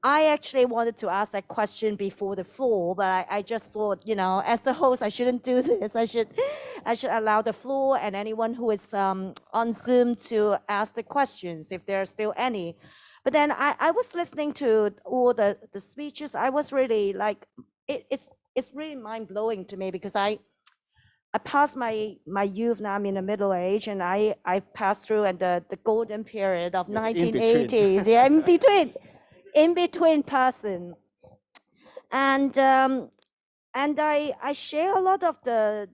I actually wanted to ask that question before the floor, but I just thought, as the host, I shouldn't do this. I should allow the floor and anyone who is on Zoom to ask the questions, if there are still any. But then I was listening to all the speeches. I was really like, it's really mind blowing to me, because I passed my youth. Now I'm in the middle age, and I passed through and the golden period of 1980s. Yeah, in between. in-between person. And I share a lot of the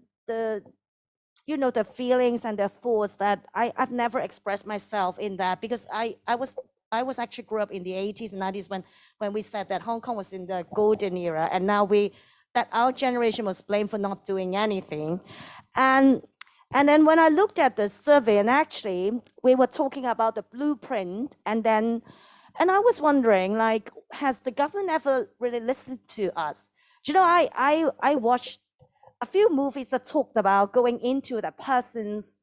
you know, the feelings and the thoughts that I've never expressed myself in that, because I was actually grew up in the 80s and 90s when we said that Hong Kong was in the golden era, and now that our generation was blamed for not doing anything. And then when I looked at the survey, and actually we were talking about the blueprint, and I was wondering, like, has the government ever really listened to us? You know, I watched a few movies that talked about going into the person's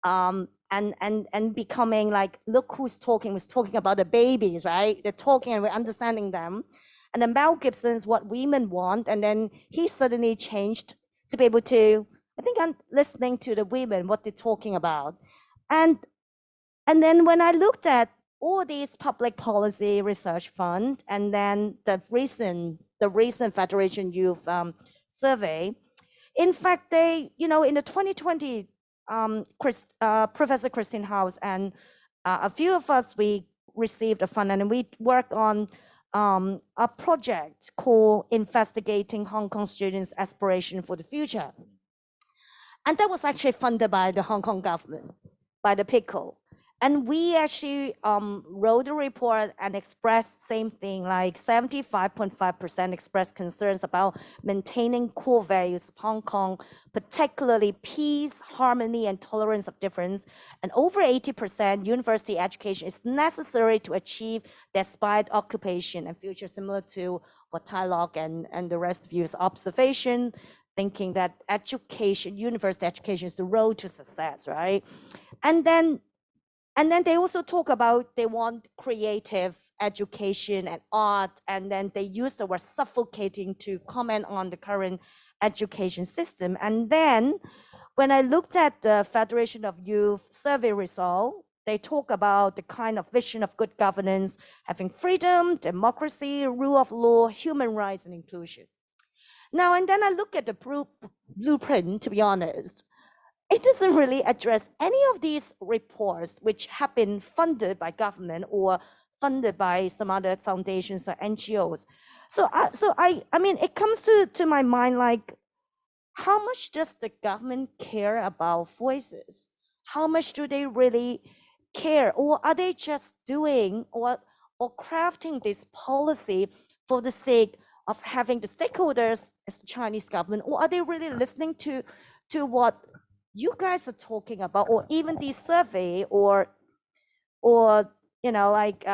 and becoming like, look who's talking, was talking about the babies, right? They're talking and we're understanding them. And then Mel Gibson's What Women Want, and then he suddenly changed to be able to, I think I'm listening to the women, what they're talking about. And then when I looked at all these public policy research funds, and then the recent Federation Youth survey, in fact, they, you know, in the 2020, Professor Christine House and a few of us, we received a fund, and we worked on a project called Investigating Hong Kong Students' Aspiration for the Future. And that was actually funded by the Hong Kong government, by the PICO. And we actually wrote a report and expressed same thing, like 75.5% expressed concerns about maintaining core values of Hong Kong, particularly peace, harmony, and tolerance of difference. And over 80% university education is necessary to achieve the aspired occupation and future, similar to what Tai Lok and the rest of you's observation, thinking that education, university education is the road to success, right? And then they also talk about they want creative education and art, and then they use the word suffocating to comment on the current education system. And then when I looked at the Federation of Youth survey result, they talk about the kind of vision of good governance, having freedom, democracy, rule of law, human rights, and inclusion. Now, and then I look at the blueprint, to be honest, it doesn't really address any of these reports which have been funded by government or funded by some other foundations or NGOs. So I mean, it comes to my mind, like, how much does the government care about voices? How much do they really care? Or are they just doing or crafting this policy for the sake of having the stakeholders as the Chinese government? Or are they really listening to what you guys are talking about, or even the survey, or you know, like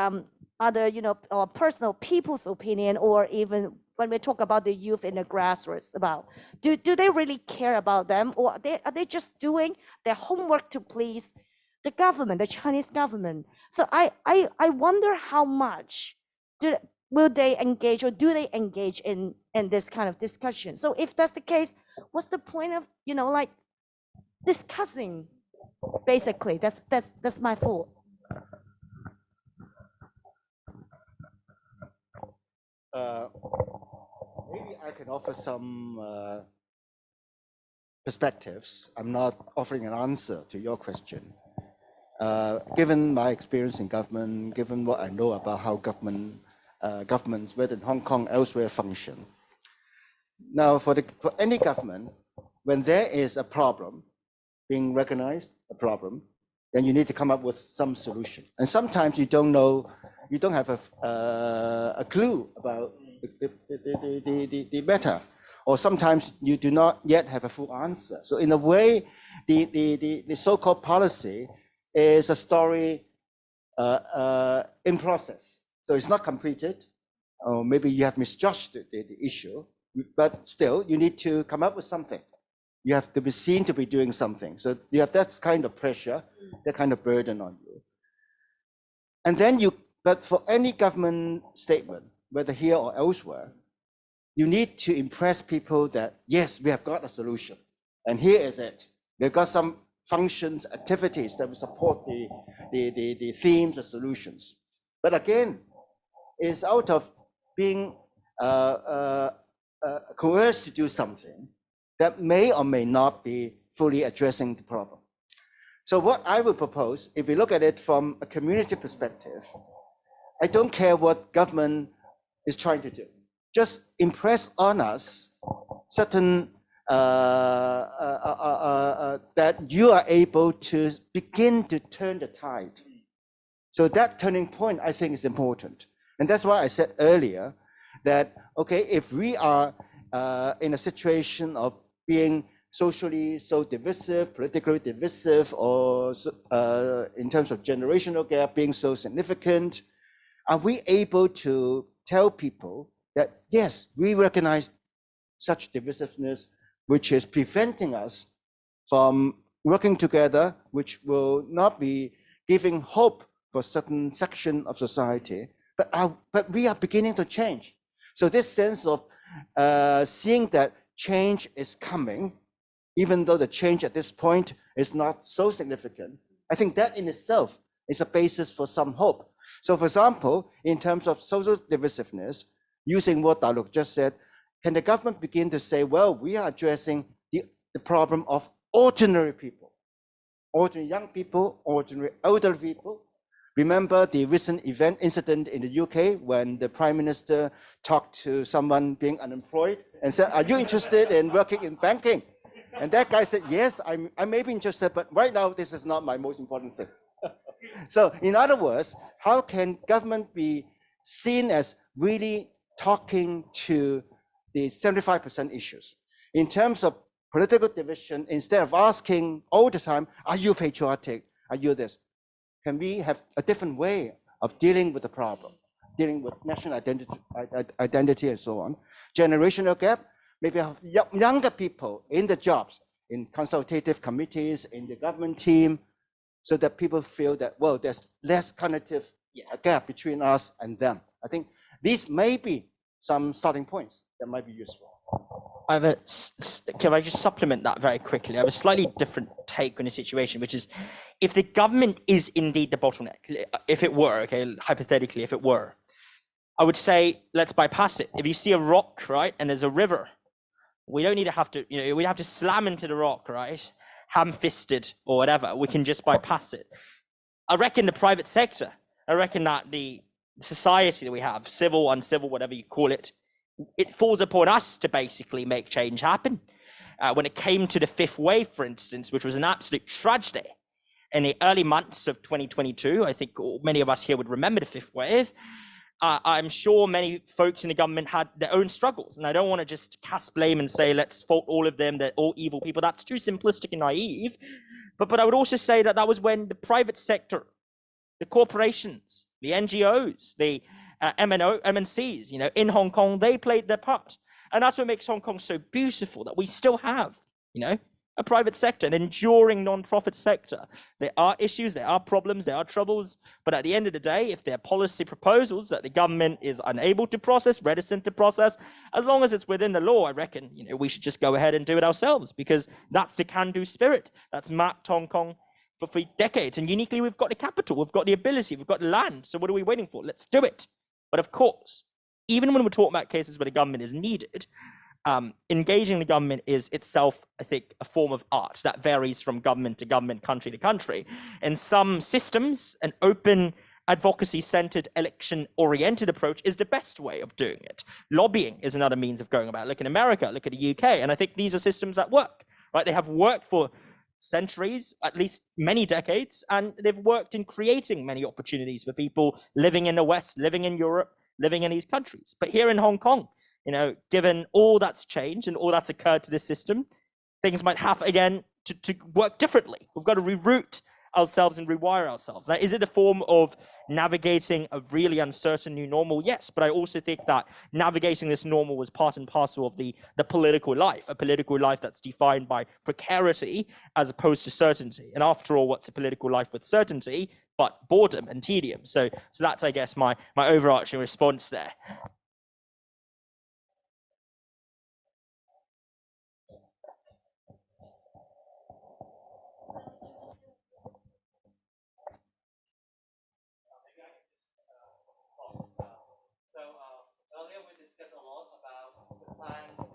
other, you know, or personal people's opinion, or even when we talk about the youth in the grassroots, about do they really care about them, or are they just doing their homework to please the government, the Chinese government? So I wonder how much will they engage, or do they engage in this kind of discussion? So if that's the case, what's the point of, you know, like, discussing? Basically, that's my thought. Maybe I can offer some perspectives. I'm not offering an answer to your question. Given my experience in government, given what I know about how governments, whether in Hong Kong, elsewhere, function. Now, for any government, when there is a problem, being recognized a problem, then you need to come up with some solution. And sometimes you don't know, you don't have a clue about the matter, or sometimes you do not yet have a full answer. So in a way, the so-called policy is a story in process. So it's not completed, or maybe you have misjudged the issue, but still you need to come up with something. You have to be seen to be doing something. So you have that kind of pressure, that kind of burden on you. And then but for any government statement, whether here or elsewhere, you need to impress people that, yes, we have got a solution. And here is it. We've got some functions, activities that will support the themes, the solutions. But again, it's out of being coerced to do something that may or may not be fully addressing the problem. So what I would propose, if we look at it from a community perspective, I don't care what government is trying to do. Just impress on us certain that you are able to begin to turn the tide. So that turning point, I think, is important. And that's why I said earlier that, okay, if we are in a situation of being socially so divisive, politically divisive, or in terms of generational gap being so significant, are we able to tell people that, yes, we recognize such divisiveness, which is preventing us from working together, which will not be giving hope for certain section of society, but we are beginning to change. So this sense of seeing that change is coming, even though the change at this point is not so significant, I think that in itself is a basis for some hope. So for example, in terms of social divisiveness, using what Daluck just said, can the government begin to say, well, we are addressing the problem of ordinary people, ordinary young people, ordinary elderly people. Remember the recent incident in the UK when the Prime Minister talked to someone being unemployed and said, are you interested in working in banking? And that guy said, yes, I may be interested, but right now this is not my most important thing. So in other words, how can government be seen as really talking to the 75% issues? In terms of political division, instead of asking all the time, are you patriotic? Are you this? Can we have a different way of dealing with the problem, dealing with national identity and so on? Generational gap, maybe have younger people in the jobs, in consultative committees, in the government team, so that people feel that, well, there's less cognitive gap between us and them. I think these may be some starting points that might be useful. Can I just supplement that very quickly? I have a slightly different take on the situation, which is if the government is indeed the bottleneck, if it were, okay, hypothetically, if it were, I would say, let's bypass it. If you see a rock, right, and there's a river, we don't need to have to, we have to slam into the rock, right, ham-fisted or whatever. We can just bypass it. I reckon the private sector, I reckon that the society that we have, civil, uncivil, whatever you call it, it falls upon us to basically make change happen. When it came to the fifth wave, for instance, which was an absolute tragedy in the early months of 2022, I think many of us here would remember the fifth wave. I'm sure many folks in the government had their own struggles, and I don't want to just cast blame and say, let's fault all of them, they're all evil people. That's too simplistic and naive. But I would also say that that was when the private sector, the corporations, the NGOs, the MNCs, in Hong Kong, they played their part. And that's what makes Hong Kong so beautiful, that we still have, a private sector, an enduring non-profit sector. There are issues, there are problems, there are troubles, but at the end of the day, if there are policy proposals that the government is unable to process, reticent to process, as long as it's within the law, I reckon, we should just go ahead and do it ourselves, because that's the can-do spirit that's mapped Hong Kong for decades. And uniquely, we've got the capital, we've got the ability, we've got the land. So what are we waiting for? Let's do it. But of course, even when we're talking about cases where the government is needed, engaging the government is itself, I think, a form of art that varies from government to government, country to country. In some systems, an open, advocacy-centered, election-oriented approach is the best way of doing it. Lobbying is another means of going about it. Look in America, look at the UK, and I think these are systems that work, right? They have worked for centuries, at least many decades, and they've worked in creating many opportunities for people living in the West, living in Europe, living in these countries. But here in Hong Kong, given all that's changed and all that's occurred to this system, things might have, again, to work differently. We've got to reroute ourselves and rewire ourselves. Now, is it a form of navigating a really uncertain new normal? Yes, but I also think that navigating this normal was part and parcel of the political life, a political life that's defined by precarity as opposed to certainty. And after all, what's a political life with certainty but boredom and tedium? So that's, I guess, my overarching response there.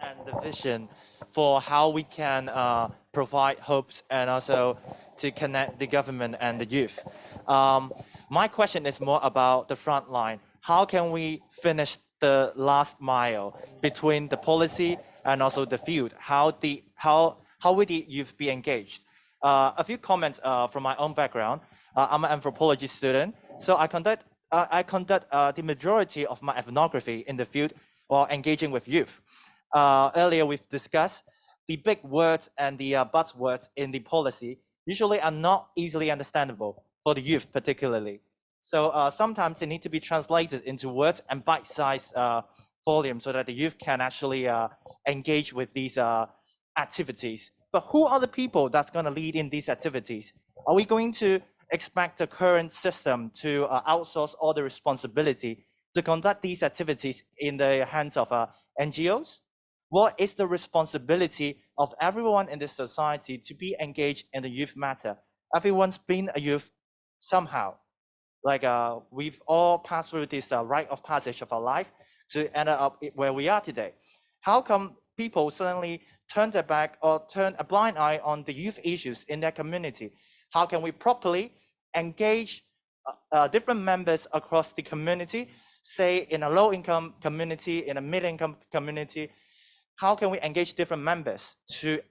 And the vision for how we can provide hopes and also to connect the government and the youth. My question is more about the front line. How can we finish the last mile between the policy and also the field? How will the youth be engaged? A few comments from my own background. I'm an anthropology student, so I conduct the majority of my ethnography in the field while engaging with youth. Earlier we've discussed the big words and the buzzwords in the policy usually are not easily understandable for the youth particularly. So sometimes they need to be translated into words and bite-sized volume so that the youth can actually engage with these activities. But who are the people that's going to lead in these activities? Are we going to expect the current system to outsource all the responsibility to conduct these activities in the hands of NGOs? What is the responsibility of everyone in this society to be engaged in the youth matter? Everyone's been a youth somehow. Like we've all passed through this rite of passage of our life to end up where we are today. How come people suddenly turn their back or turn a blind eye on the youth issues in their community? How can we properly engage different members across the community, say in a low-income community, in a mid-income community? How can we engage different members to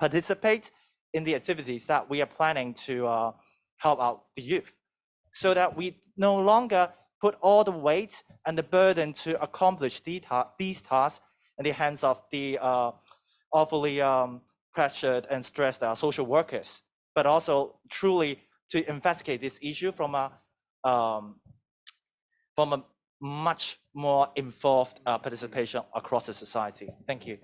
participate in the activities that we are planning to help out the youth, so that we no longer put all the weight and the burden to accomplish these tasks in the hands of the awfully pressured and stressed social workers, but also truly to investigate this issue from a much more involved participation across the society. Thank you.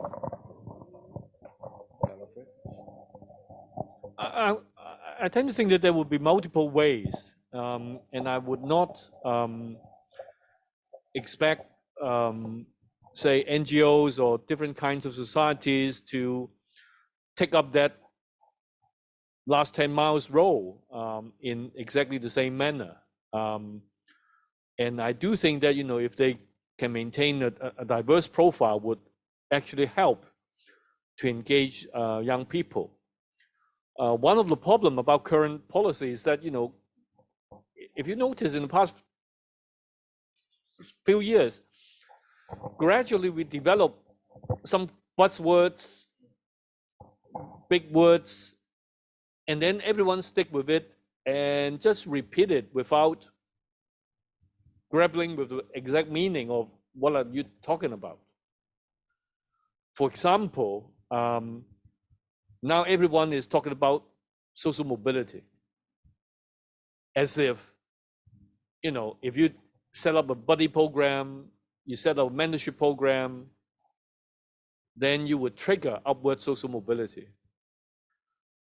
I tend to think that there would be multiple ways, and I would not expect, say, NGOs or different kinds of societies to take up that last 10 miles role in exactly the same manner. And I do think that, if they can maintain a diverse profile, would actually help to engage young people. One of the problem about current policy is that, if you notice in the past few years, gradually we develop some buzzwords, big words, and then everyone stick with it and just repeat it without grappling with the exact meaning of what are you talking about. For example, now everyone is talking about social mobility, as if, if you set up a buddy program, you set up a mentorship program, then you would trigger upward social mobility.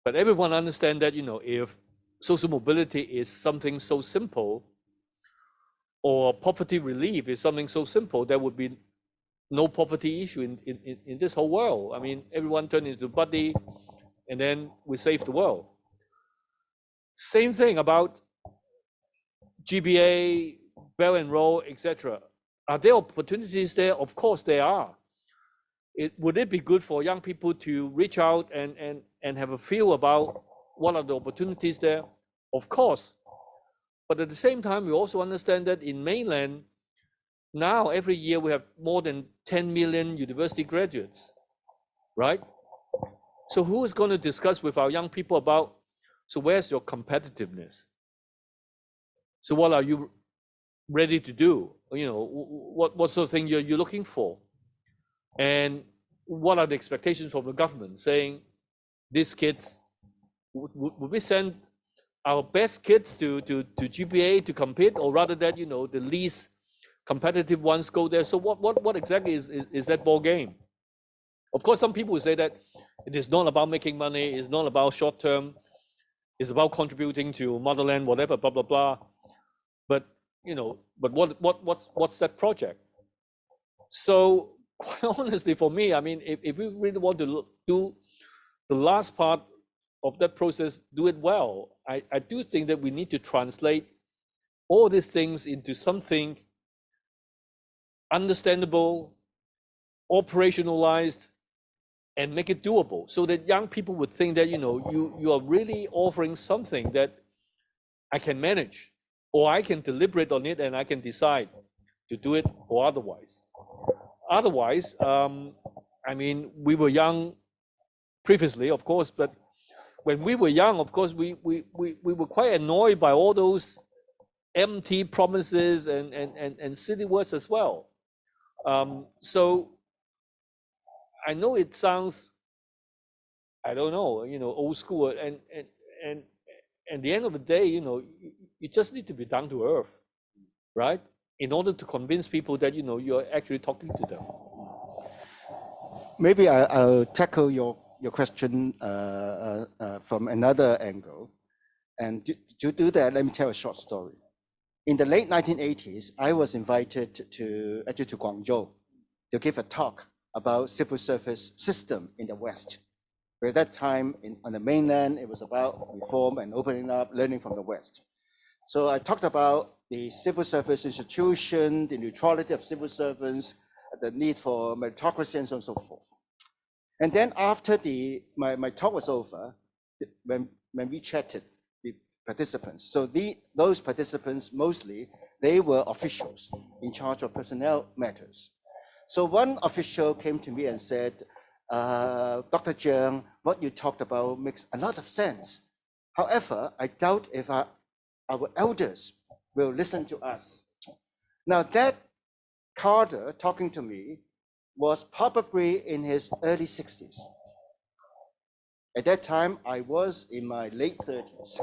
But everyone understands that, if social mobility is something so simple, or poverty relief is something so simple, there would be no poverty issue in this whole world. I mean, everyone turn into buddy, and then we save the world. Same thing about GBA, Bell and Roll, etc. Are there opportunities there? Of course there are. Would it be good for young people to reach out and have a feel about what are the opportunities there? Of course. But at the same time, we also understand that in mainland, now every year we have more than 10 million university graduates, right? So who is going to discuss with our young people about, so where's your competitiveness? So what are you ready to do? What sort of thing you're looking for? And what are the expectations from the government, saying these kids, would we send our best kids to GBA to compete, or rather that, the least competitive ones go there? So what exactly is that ball game? Of course, some people will say that it is not about making money, it's not about short term, it's about contributing to motherland, whatever, blah, blah, blah. But, but what's that project? So quite honestly, for me, I mean, if we really want to do the last part of that process, do it well, I do think that we need to translate all these things into something understandable, operationalized, and make it doable, so that young people would think that, you are really offering something that I can manage. or I can deliberate on it and I can decide to do it or otherwise. Otherwise, I mean, we were young previously, of course, but when we were young, of course, we were quite annoyed by all those empty promises and silly words as well. So I know it sounds, I don't know, old school, and at the end of the day, you just need to be down to earth, right? In order to convince people that, you're actually talking to them. Maybe I'll tackle your question from another angle. And to do that, let me tell a short story. In the late 1980s, I was invited to Guangzhou to give a talk about civil service system in the West. At that time, on the mainland, it was about reform and opening up, learning from the West. So I talked about the civil service institution, the neutrality of civil servants, the need for meritocracy, and so on and so forth. And then after my talk was over, when we chatted with participants, so those participants mostly, they were officials in charge of personnel matters. So one official came to me and said, Dr. Jiang, what you talked about makes a lot of sense. However, I doubt if our elders will listen to us. Now that cadre talking to me was probably in his early 60s. At that time, I was in my late 30s.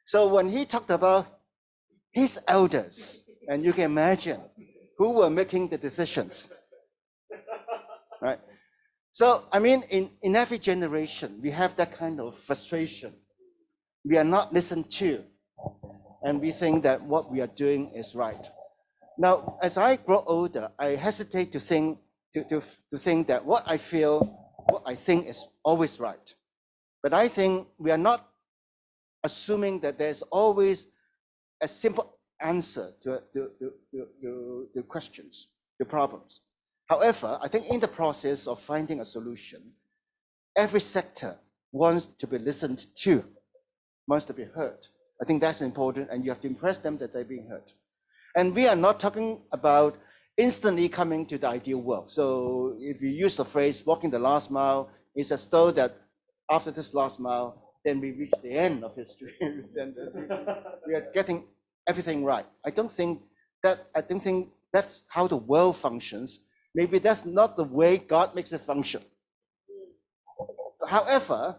So when he talked about his elders, and you can imagine who were making the decisions, right? So, I mean, in every generation, we have that kind of frustration. We are not listened to, and we think that what we are doing is right. Now, as I grow older, I hesitate to think that what I think is always right. But I think we are not assuming that there's always a simple answer to questions, to problems. However, I think in the process of finding a solution, every sector wants to be listened to, wants to be heard. I think that's important, and you have to impress them that they're being heard. And we are not talking about instantly coming to the ideal world. So if you use the phrase walking the last mile, it's as though that after this last mile, then we reach the end of history. Then we are getting everything right. I don't think that's how the world functions. Maybe that's not the way God makes it function. However,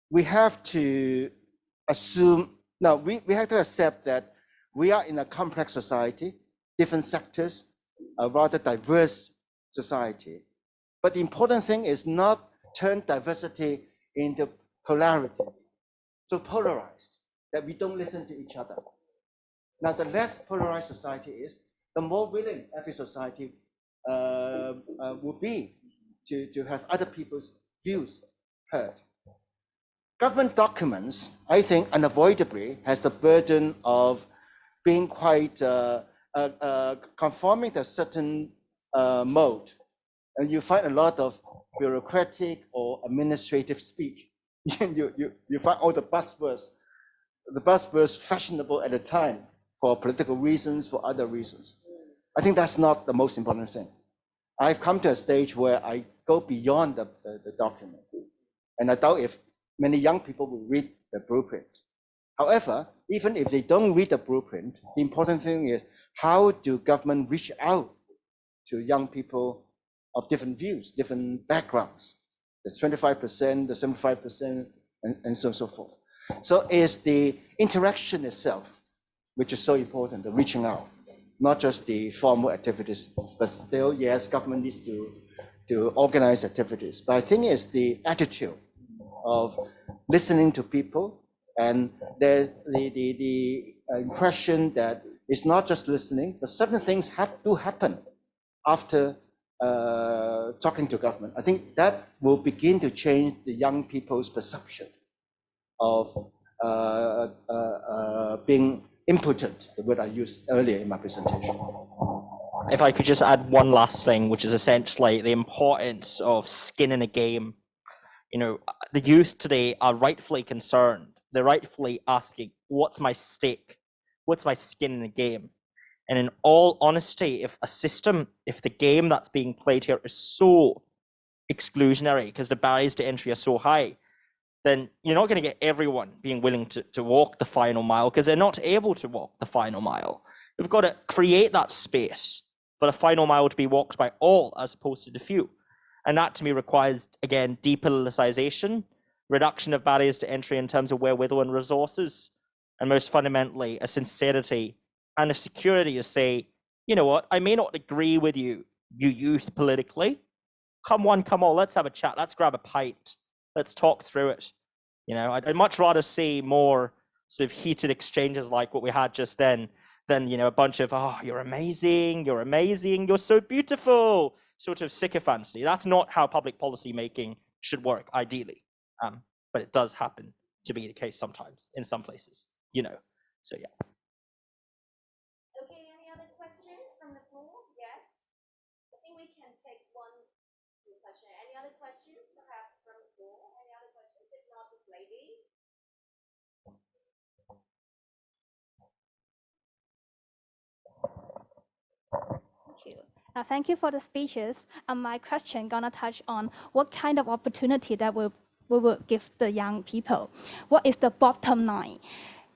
we have to assume, now we have to accept that we are in a complex society, different sectors, a rather diverse society. But the important thing is not turn diversity into polarity, so polarized, that we don't listen to each other. Now, the less polarized society is, the more willing every society would be to have other people's views heard. Government documents, I think, unavoidably has the burden of being quite conforming to a certain mode. And you find a lot of bureaucratic or administrative speak. you find all the buzzwords fashionable at the time for political reasons, for other reasons. I think that's not the most important thing. I've come to a stage where I go beyond the document. And I doubt if many young people will read the blueprint. However, even if they don't read the blueprint, the important thing is how do government reach out to young people of different views, different backgrounds, the 25%, the 75%, and so on and so forth. So it's the interaction itself, which is so important, the reaching out, not just the formal activities, but still, yes, government needs to organize activities. But I think it's the attitude of listening to people, and there's the impression that it's not just listening, but certain things do happen after talking to government. I think that will begin to change the young people's perception of being impotent, the word I used earlier in my presentation. If I could just add one last thing, which is essentially the importance of skin in a game. The youth today are rightfully concerned they're rightfully asking, what's my stake? What's my skin in the game? And in all honesty, if the game that's being played here is so exclusionary because the barriers to entry are so high, then you're not going to get everyone being willing to walk the final mile because they're not able to walk the final mile. We've got to create that space for the final mile to be walked by all as opposed to the few. And that to me requires, again, depoliticization, reduction of barriers to entry in terms of wherewithal and resources, and most fundamentally, a sincerity and a security to say, you know what, I may not agree with you youth politically. Come one, come all, let's have a chat, let's grab a pint, let's talk through it. You know, I'd much rather see more sort of heated exchanges like what we had just then than, you know, a bunch of, oh, you're amazing, you're so beautiful, sort of sycophancy. That's not how public policy making should work, ideally. But it does happen to be the case sometimes in some places, you know, so yeah. Okay, any other questions from the floor? Yes. I think we can take one question. Any other questions perhaps from the floor? Any other questions? If not, this lady. Thank you. Thank you for the speeches. My question gonna touch on what kind of opportunity that we will give the young people. What is the bottom line,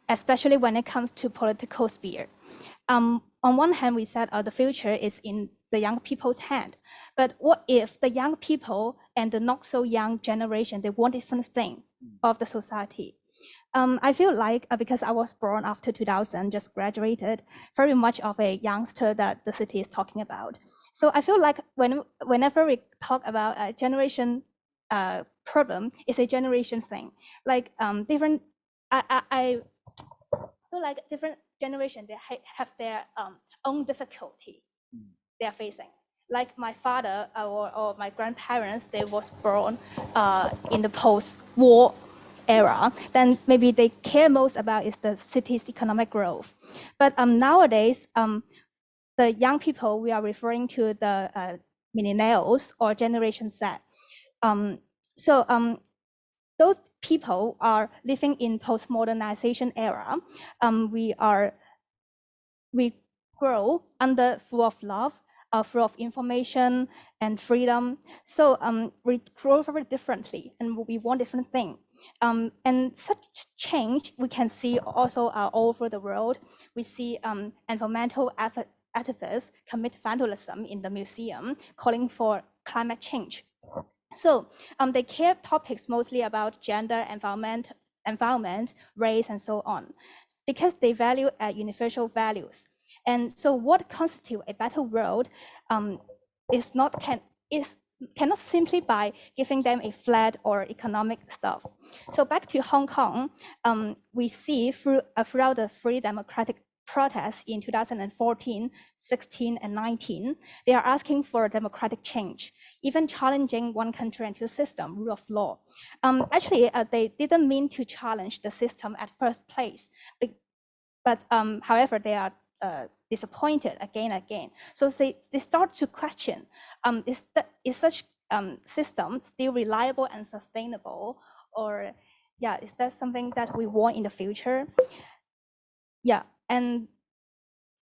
especially when it comes to political sphere? On one hand, we said the future is in the young people's hand. But what if the young people and the not so young generation, they want different thing of the society? I feel like because I was born after 2000, just graduated, very much of a youngster that the city is talking about. So I feel like whenever we talk about a generation problem, it's a generation thing. Like different, I feel like different generation, they have their own difficulty they are facing. Like my father or my grandparents, they was born in the post-war era, then maybe they care most about is the city's economic growth. But nowadays, the young people, we are referring to the millennials or Generation Z. Those people are living in post-modernization era. We grow under full of love, full of information and freedom. So we grow very differently, and we want different things. And such change we can see also all over the world. We see environmental activists commit vandalism in the museum, calling for climate change. So they care topics mostly about gender, environment, race, and so on, because they value universal values. And so what constitutes a better world cannot simply by giving them a flat or economic stuff. So back to Hong Kong, we see throughout the free democratic protests in 2014, 16, and 19, they are asking for democratic change, even challenging one country and two system, rule of law. Actually, they didn't mean to challenge the system at first place, but however, they are disappointed again and again. So they start to question, is such system still reliable and sustainable? Or yeah, is that something that we want in the future? Yeah, and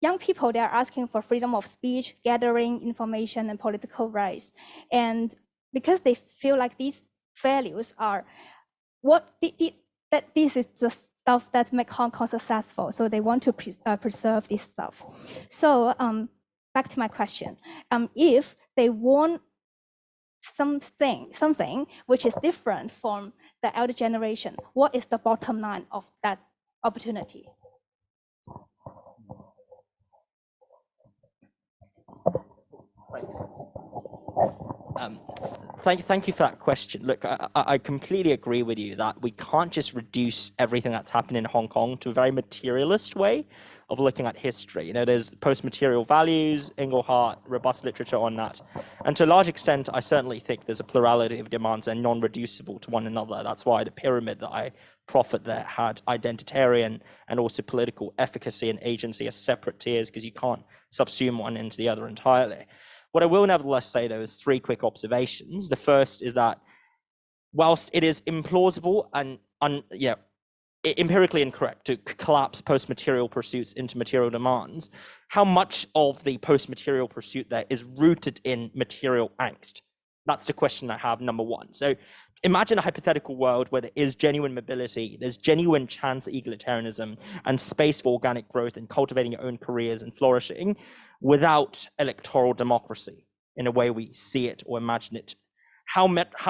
young people, they are asking for freedom of speech, gathering information, and political rights. And because they feel like these values are that this is the stuff that make Hong Kong successful, so they want to preserve this stuff. So back to my question, if they want something which is different from the elder generation, what is the bottom line of that opportunity? Thank you for that question. Look, I completely agree with you that we can't just reduce everything that's happened in Hong Kong to a very materialist way of looking at history. You know, there's post-material values, Engelhardt, robust literature on that. And to a large extent, I certainly think there's a plurality of demands and non-reducible to one another. That's why the pyramid that I profit there had identitarian and also political efficacy and agency as separate tiers, because you can't subsume one into the other entirely. What I will nevertheless say, though, is three quick observations. The first is that whilst it is implausible and empirically incorrect to collapse post-material pursuits into material demands. How much of the post-material pursuit there is rooted in material angst? That's the question I have, number one. So imagine a hypothetical world where there is genuine mobility, there's genuine chance at egalitarianism and space for organic growth and cultivating your own careers and flourishing without electoral democracy in a way we see it or imagine it. How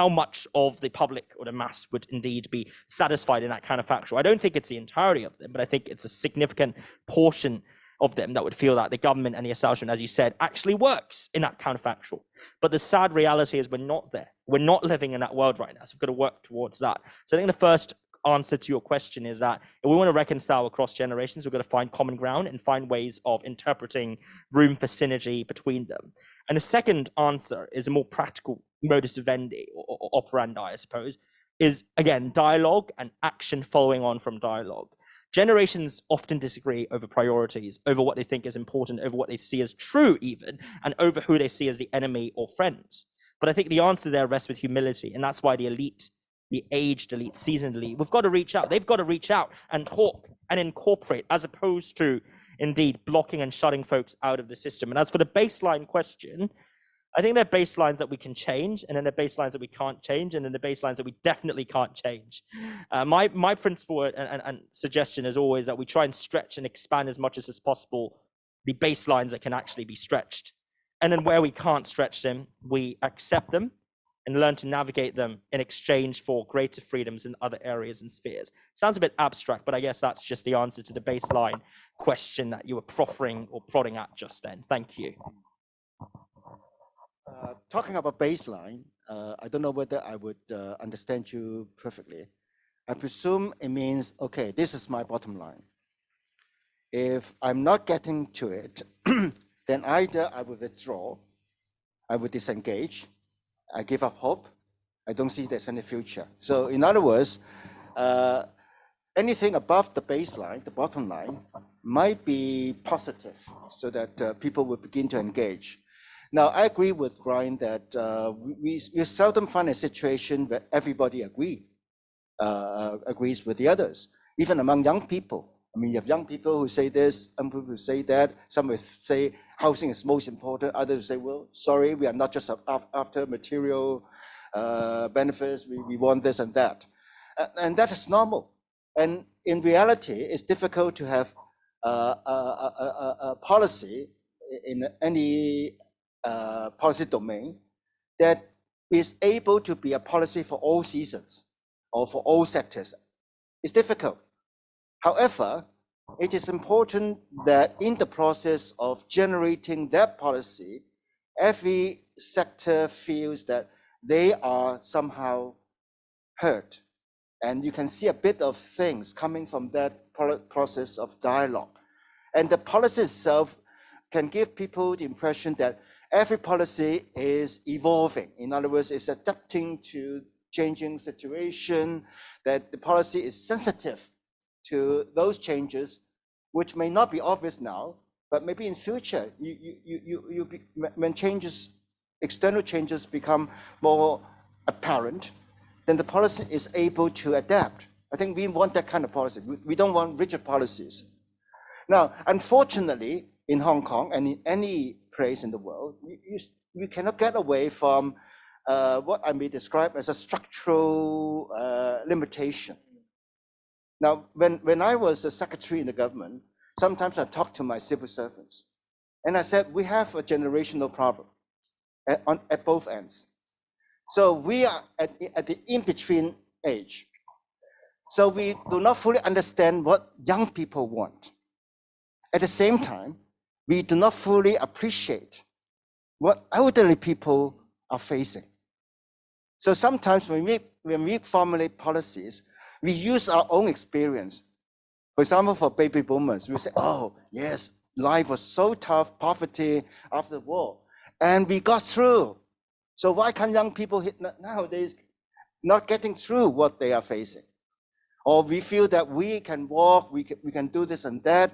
much of the public or the mass would indeed be satisfied in that counterfactual? I don't think it's the entirety of them, but I think it's a significant portion of them that would feel that the government and the establishment, as you said, actually works in that counterfactual. But the sad reality is we're not there. We're not living in that world right now. So we've got to work towards that. So I think the first answer to your question is that if we want to reconcile across generations, we've got to find common ground and find ways of interpreting room for synergy between them. And the second answer is a more practical modus vivendi or operandi, I suppose, is again, dialogue and action following on from dialogue. Generations often disagree over priorities, over what they think is important, over what they see as true even, and over who they see as the enemy or friends. But I think the answer there rests with humility, and that's why the elite, the aged elite, seasoned elite, we've got to reach out. They've got to reach out and talk and incorporate, as opposed to indeed blocking and shutting folks out of the system. And as for the baseline question, I think there are baselines that we can change, and then there are baselines that we can't change, and then the baselines that we definitely can't change. My principle and suggestion is always that we try and stretch and expand as much as is possible the baselines that can actually be stretched. And then where we can't stretch them, we accept them and learn to navigate them in exchange for greater freedoms in other areas and spheres. Sounds a bit abstract, but I guess that's just the answer to the baseline question that you were proffering or prodding at just then. Thank you. Talking about baseline, I don't know whether I would understand you perfectly. I presume it means, okay, this is my bottom line. If I'm not getting to it, then either I will withdraw, I will disengage, I give up hope, I don't see there's any future. So in other words, anything above the baseline, the bottom line, might be positive so that people will begin to engage. Now, I agree with Brian that we seldom find a situation where everybody agrees with the others, even among young people. I mean, you have young people who say this, some people who say that, some will say housing is most important, others will say, well, sorry, we are not just after material benefits, we want this and that. And that is normal. And in reality, it's difficult to have a policy in any policy domain that is able to be a policy for all seasons or for all sectors. It's difficult. However, it is important that in the process of generating that policy, every sector feels that they are somehow hurt. And you can see a bit of things coming from that process of dialogue. And the policy itself can give people the impression that every policy is evolving. In other words, it's adapting to changing situation, that the policy is sensitive to those changes, which may not be obvious now, but maybe in future, when changes, external changes become more apparent, then the policy is able to adapt. I think we want that kind of policy. We don't want rigid policies. Now, unfortunately, in Hong Kong and in any place in the world, you cannot get away from what I may describe as a structural limitation. Now, when I was a secretary in the government, sometimes I talked to my civil servants, and I said, we have a generational problem at both ends. So we are at the in-between age. So we do not fully understand what young people want. At the same time, we do not fully appreciate what elderly people are facing. So sometimes when we formulate policies, we use our own experience. For example, for baby boomers, we say, oh, yes, life was so tough, poverty after the war, and we got through. So why can't young people nowadays not getting through what they are facing? Or we feel that we can walk, we can do this and that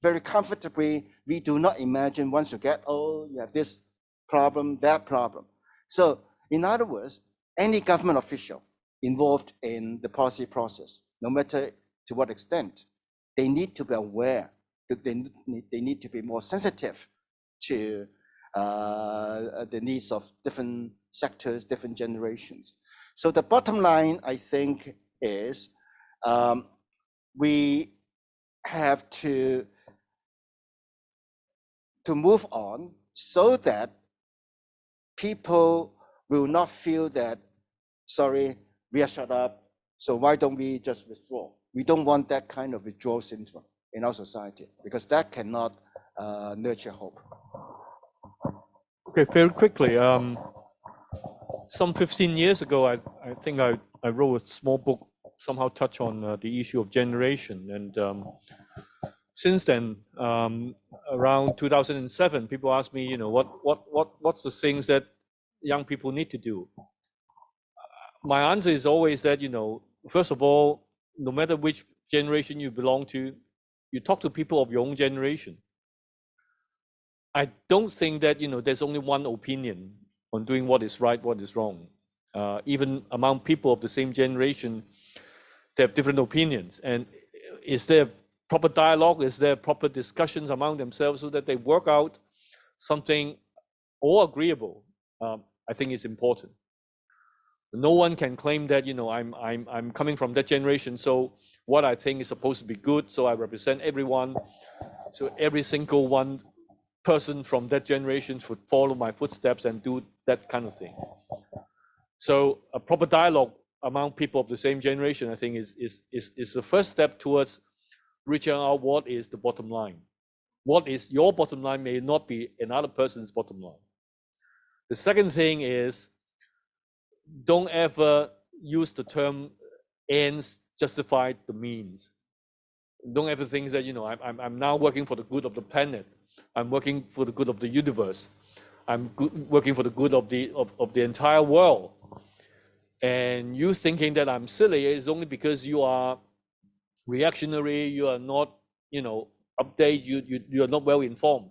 very comfortably. We do not imagine once you get old, you have this problem, that problem. So in other words, any government official involved in the policy process, no matter to what extent. They need to be aware, that they need to be more sensitive to the needs of different sectors, different generations. So the bottom line, I think, is we have to move on so that people will not feel that, sorry, we are shut up, so why don't we just withdraw? We don't want that kind of withdrawal syndrome in our society, because that cannot nurture hope. Okay, very quickly. Some 15 years ago, I think I wrote a small book, somehow touch on the issue of generation. And since then, around 2007, people ask me, what's the things that young people need to do? My answer is always that, first of all, no matter which generation you belong to, you talk to people of your own generation. I don't think that, there's only one opinion on doing what is right, what is wrong. Even among people of the same generation, they have different opinions. And is there proper dialogue? Is there proper discussions among themselves so that they work out something all agreeable? I think it's important. No one can claim that, I'm coming from that generation, so what I think is supposed to be good, so I represent everyone. So every single one person from that generation should follow my footsteps and do that kind of thing. So a proper dialogue among people of the same generation, I think, is the first step towards reaching out what is the bottom line. What is your bottom line may not be another person's bottom line. The second thing is, don't ever use the term ends justify the means. Don't ever think that, I'm now working for the good of the planet. I'm working for the good of the universe. I'm working for the good of the entire world. And you thinking that I'm silly is only because you are reactionary, you are not, updated, you are not well informed.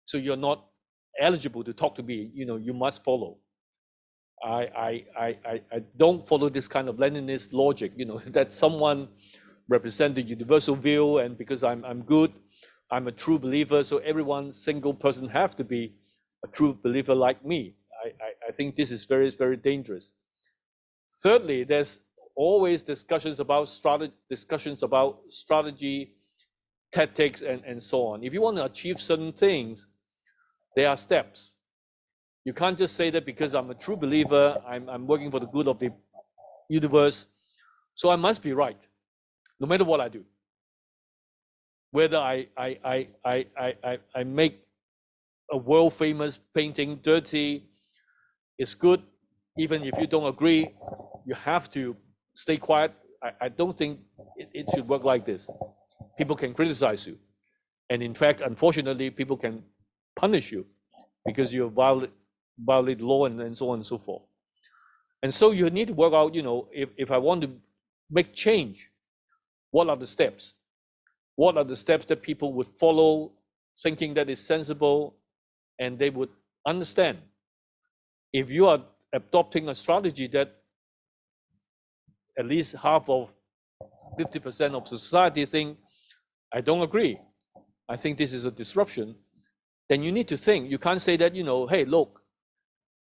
So you're not eligible to talk to me, you must follow. I don't follow this kind of Leninist logic, that someone represent the universal view, and because I'm good, I'm a true believer, so everyone, single person have to be a true believer like me. I think this is very, very dangerous. Thirdly, there's always discussions about strategy, tactics, and so on. If you want to achieve certain things, there are steps. You can't just say that because I'm a true believer, I'm working for the good of the universe, so I must be right, no matter what I do. Whether I make a world-famous painting dirty, it's good. Even if you don't agree, you have to stay quiet. I don't think it should work like this. People can criticize you. And in fact, unfortunately, people can punish you because you violate law and so on and so forth. And so you need to work out, if I want to make change, what are the steps? What are the steps that people would follow, thinking that is sensible, and they would understand? If you are adopting a strategy that at least half of 50% of society think, I don't agree, I think this is a disruption, then you need to think. You can't say that, hey, look,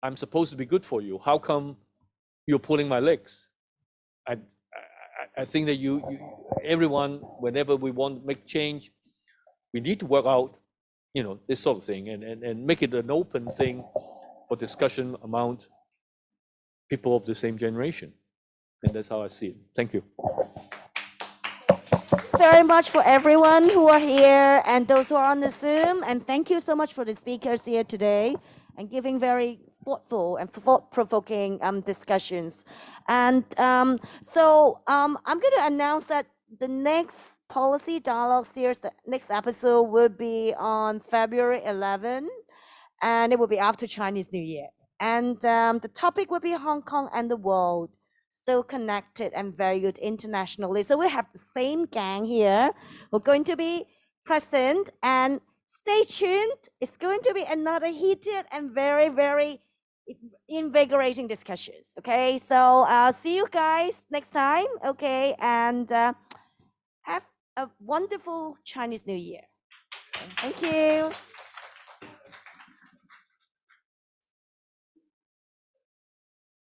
I'm supposed to be good for you. How come you're pulling my legs? I think that everyone, whenever we want to make change, we need to work out, this sort of thing and make it an open thing for discussion among people of the same generation. And that's how I see it. Thank you. Very much for everyone who are here and those who are on the Zoom. And thank you so much for the speakers here today and giving very thoughtful and thought-provoking discussions. And so I'm going to announce that the next Policy Dialogue series, the next episode will be on February 11, and it will be after Chinese New Year. And the topic will be Hong Kong and the world, still connected and valued internationally. So we have the same gang here. We're going to be present, and stay tuned. It's going to be another heated and very, very invigorating discussions. Okay, so see you guys next time. Okay, and a wonderful Chinese New Year. Thank you.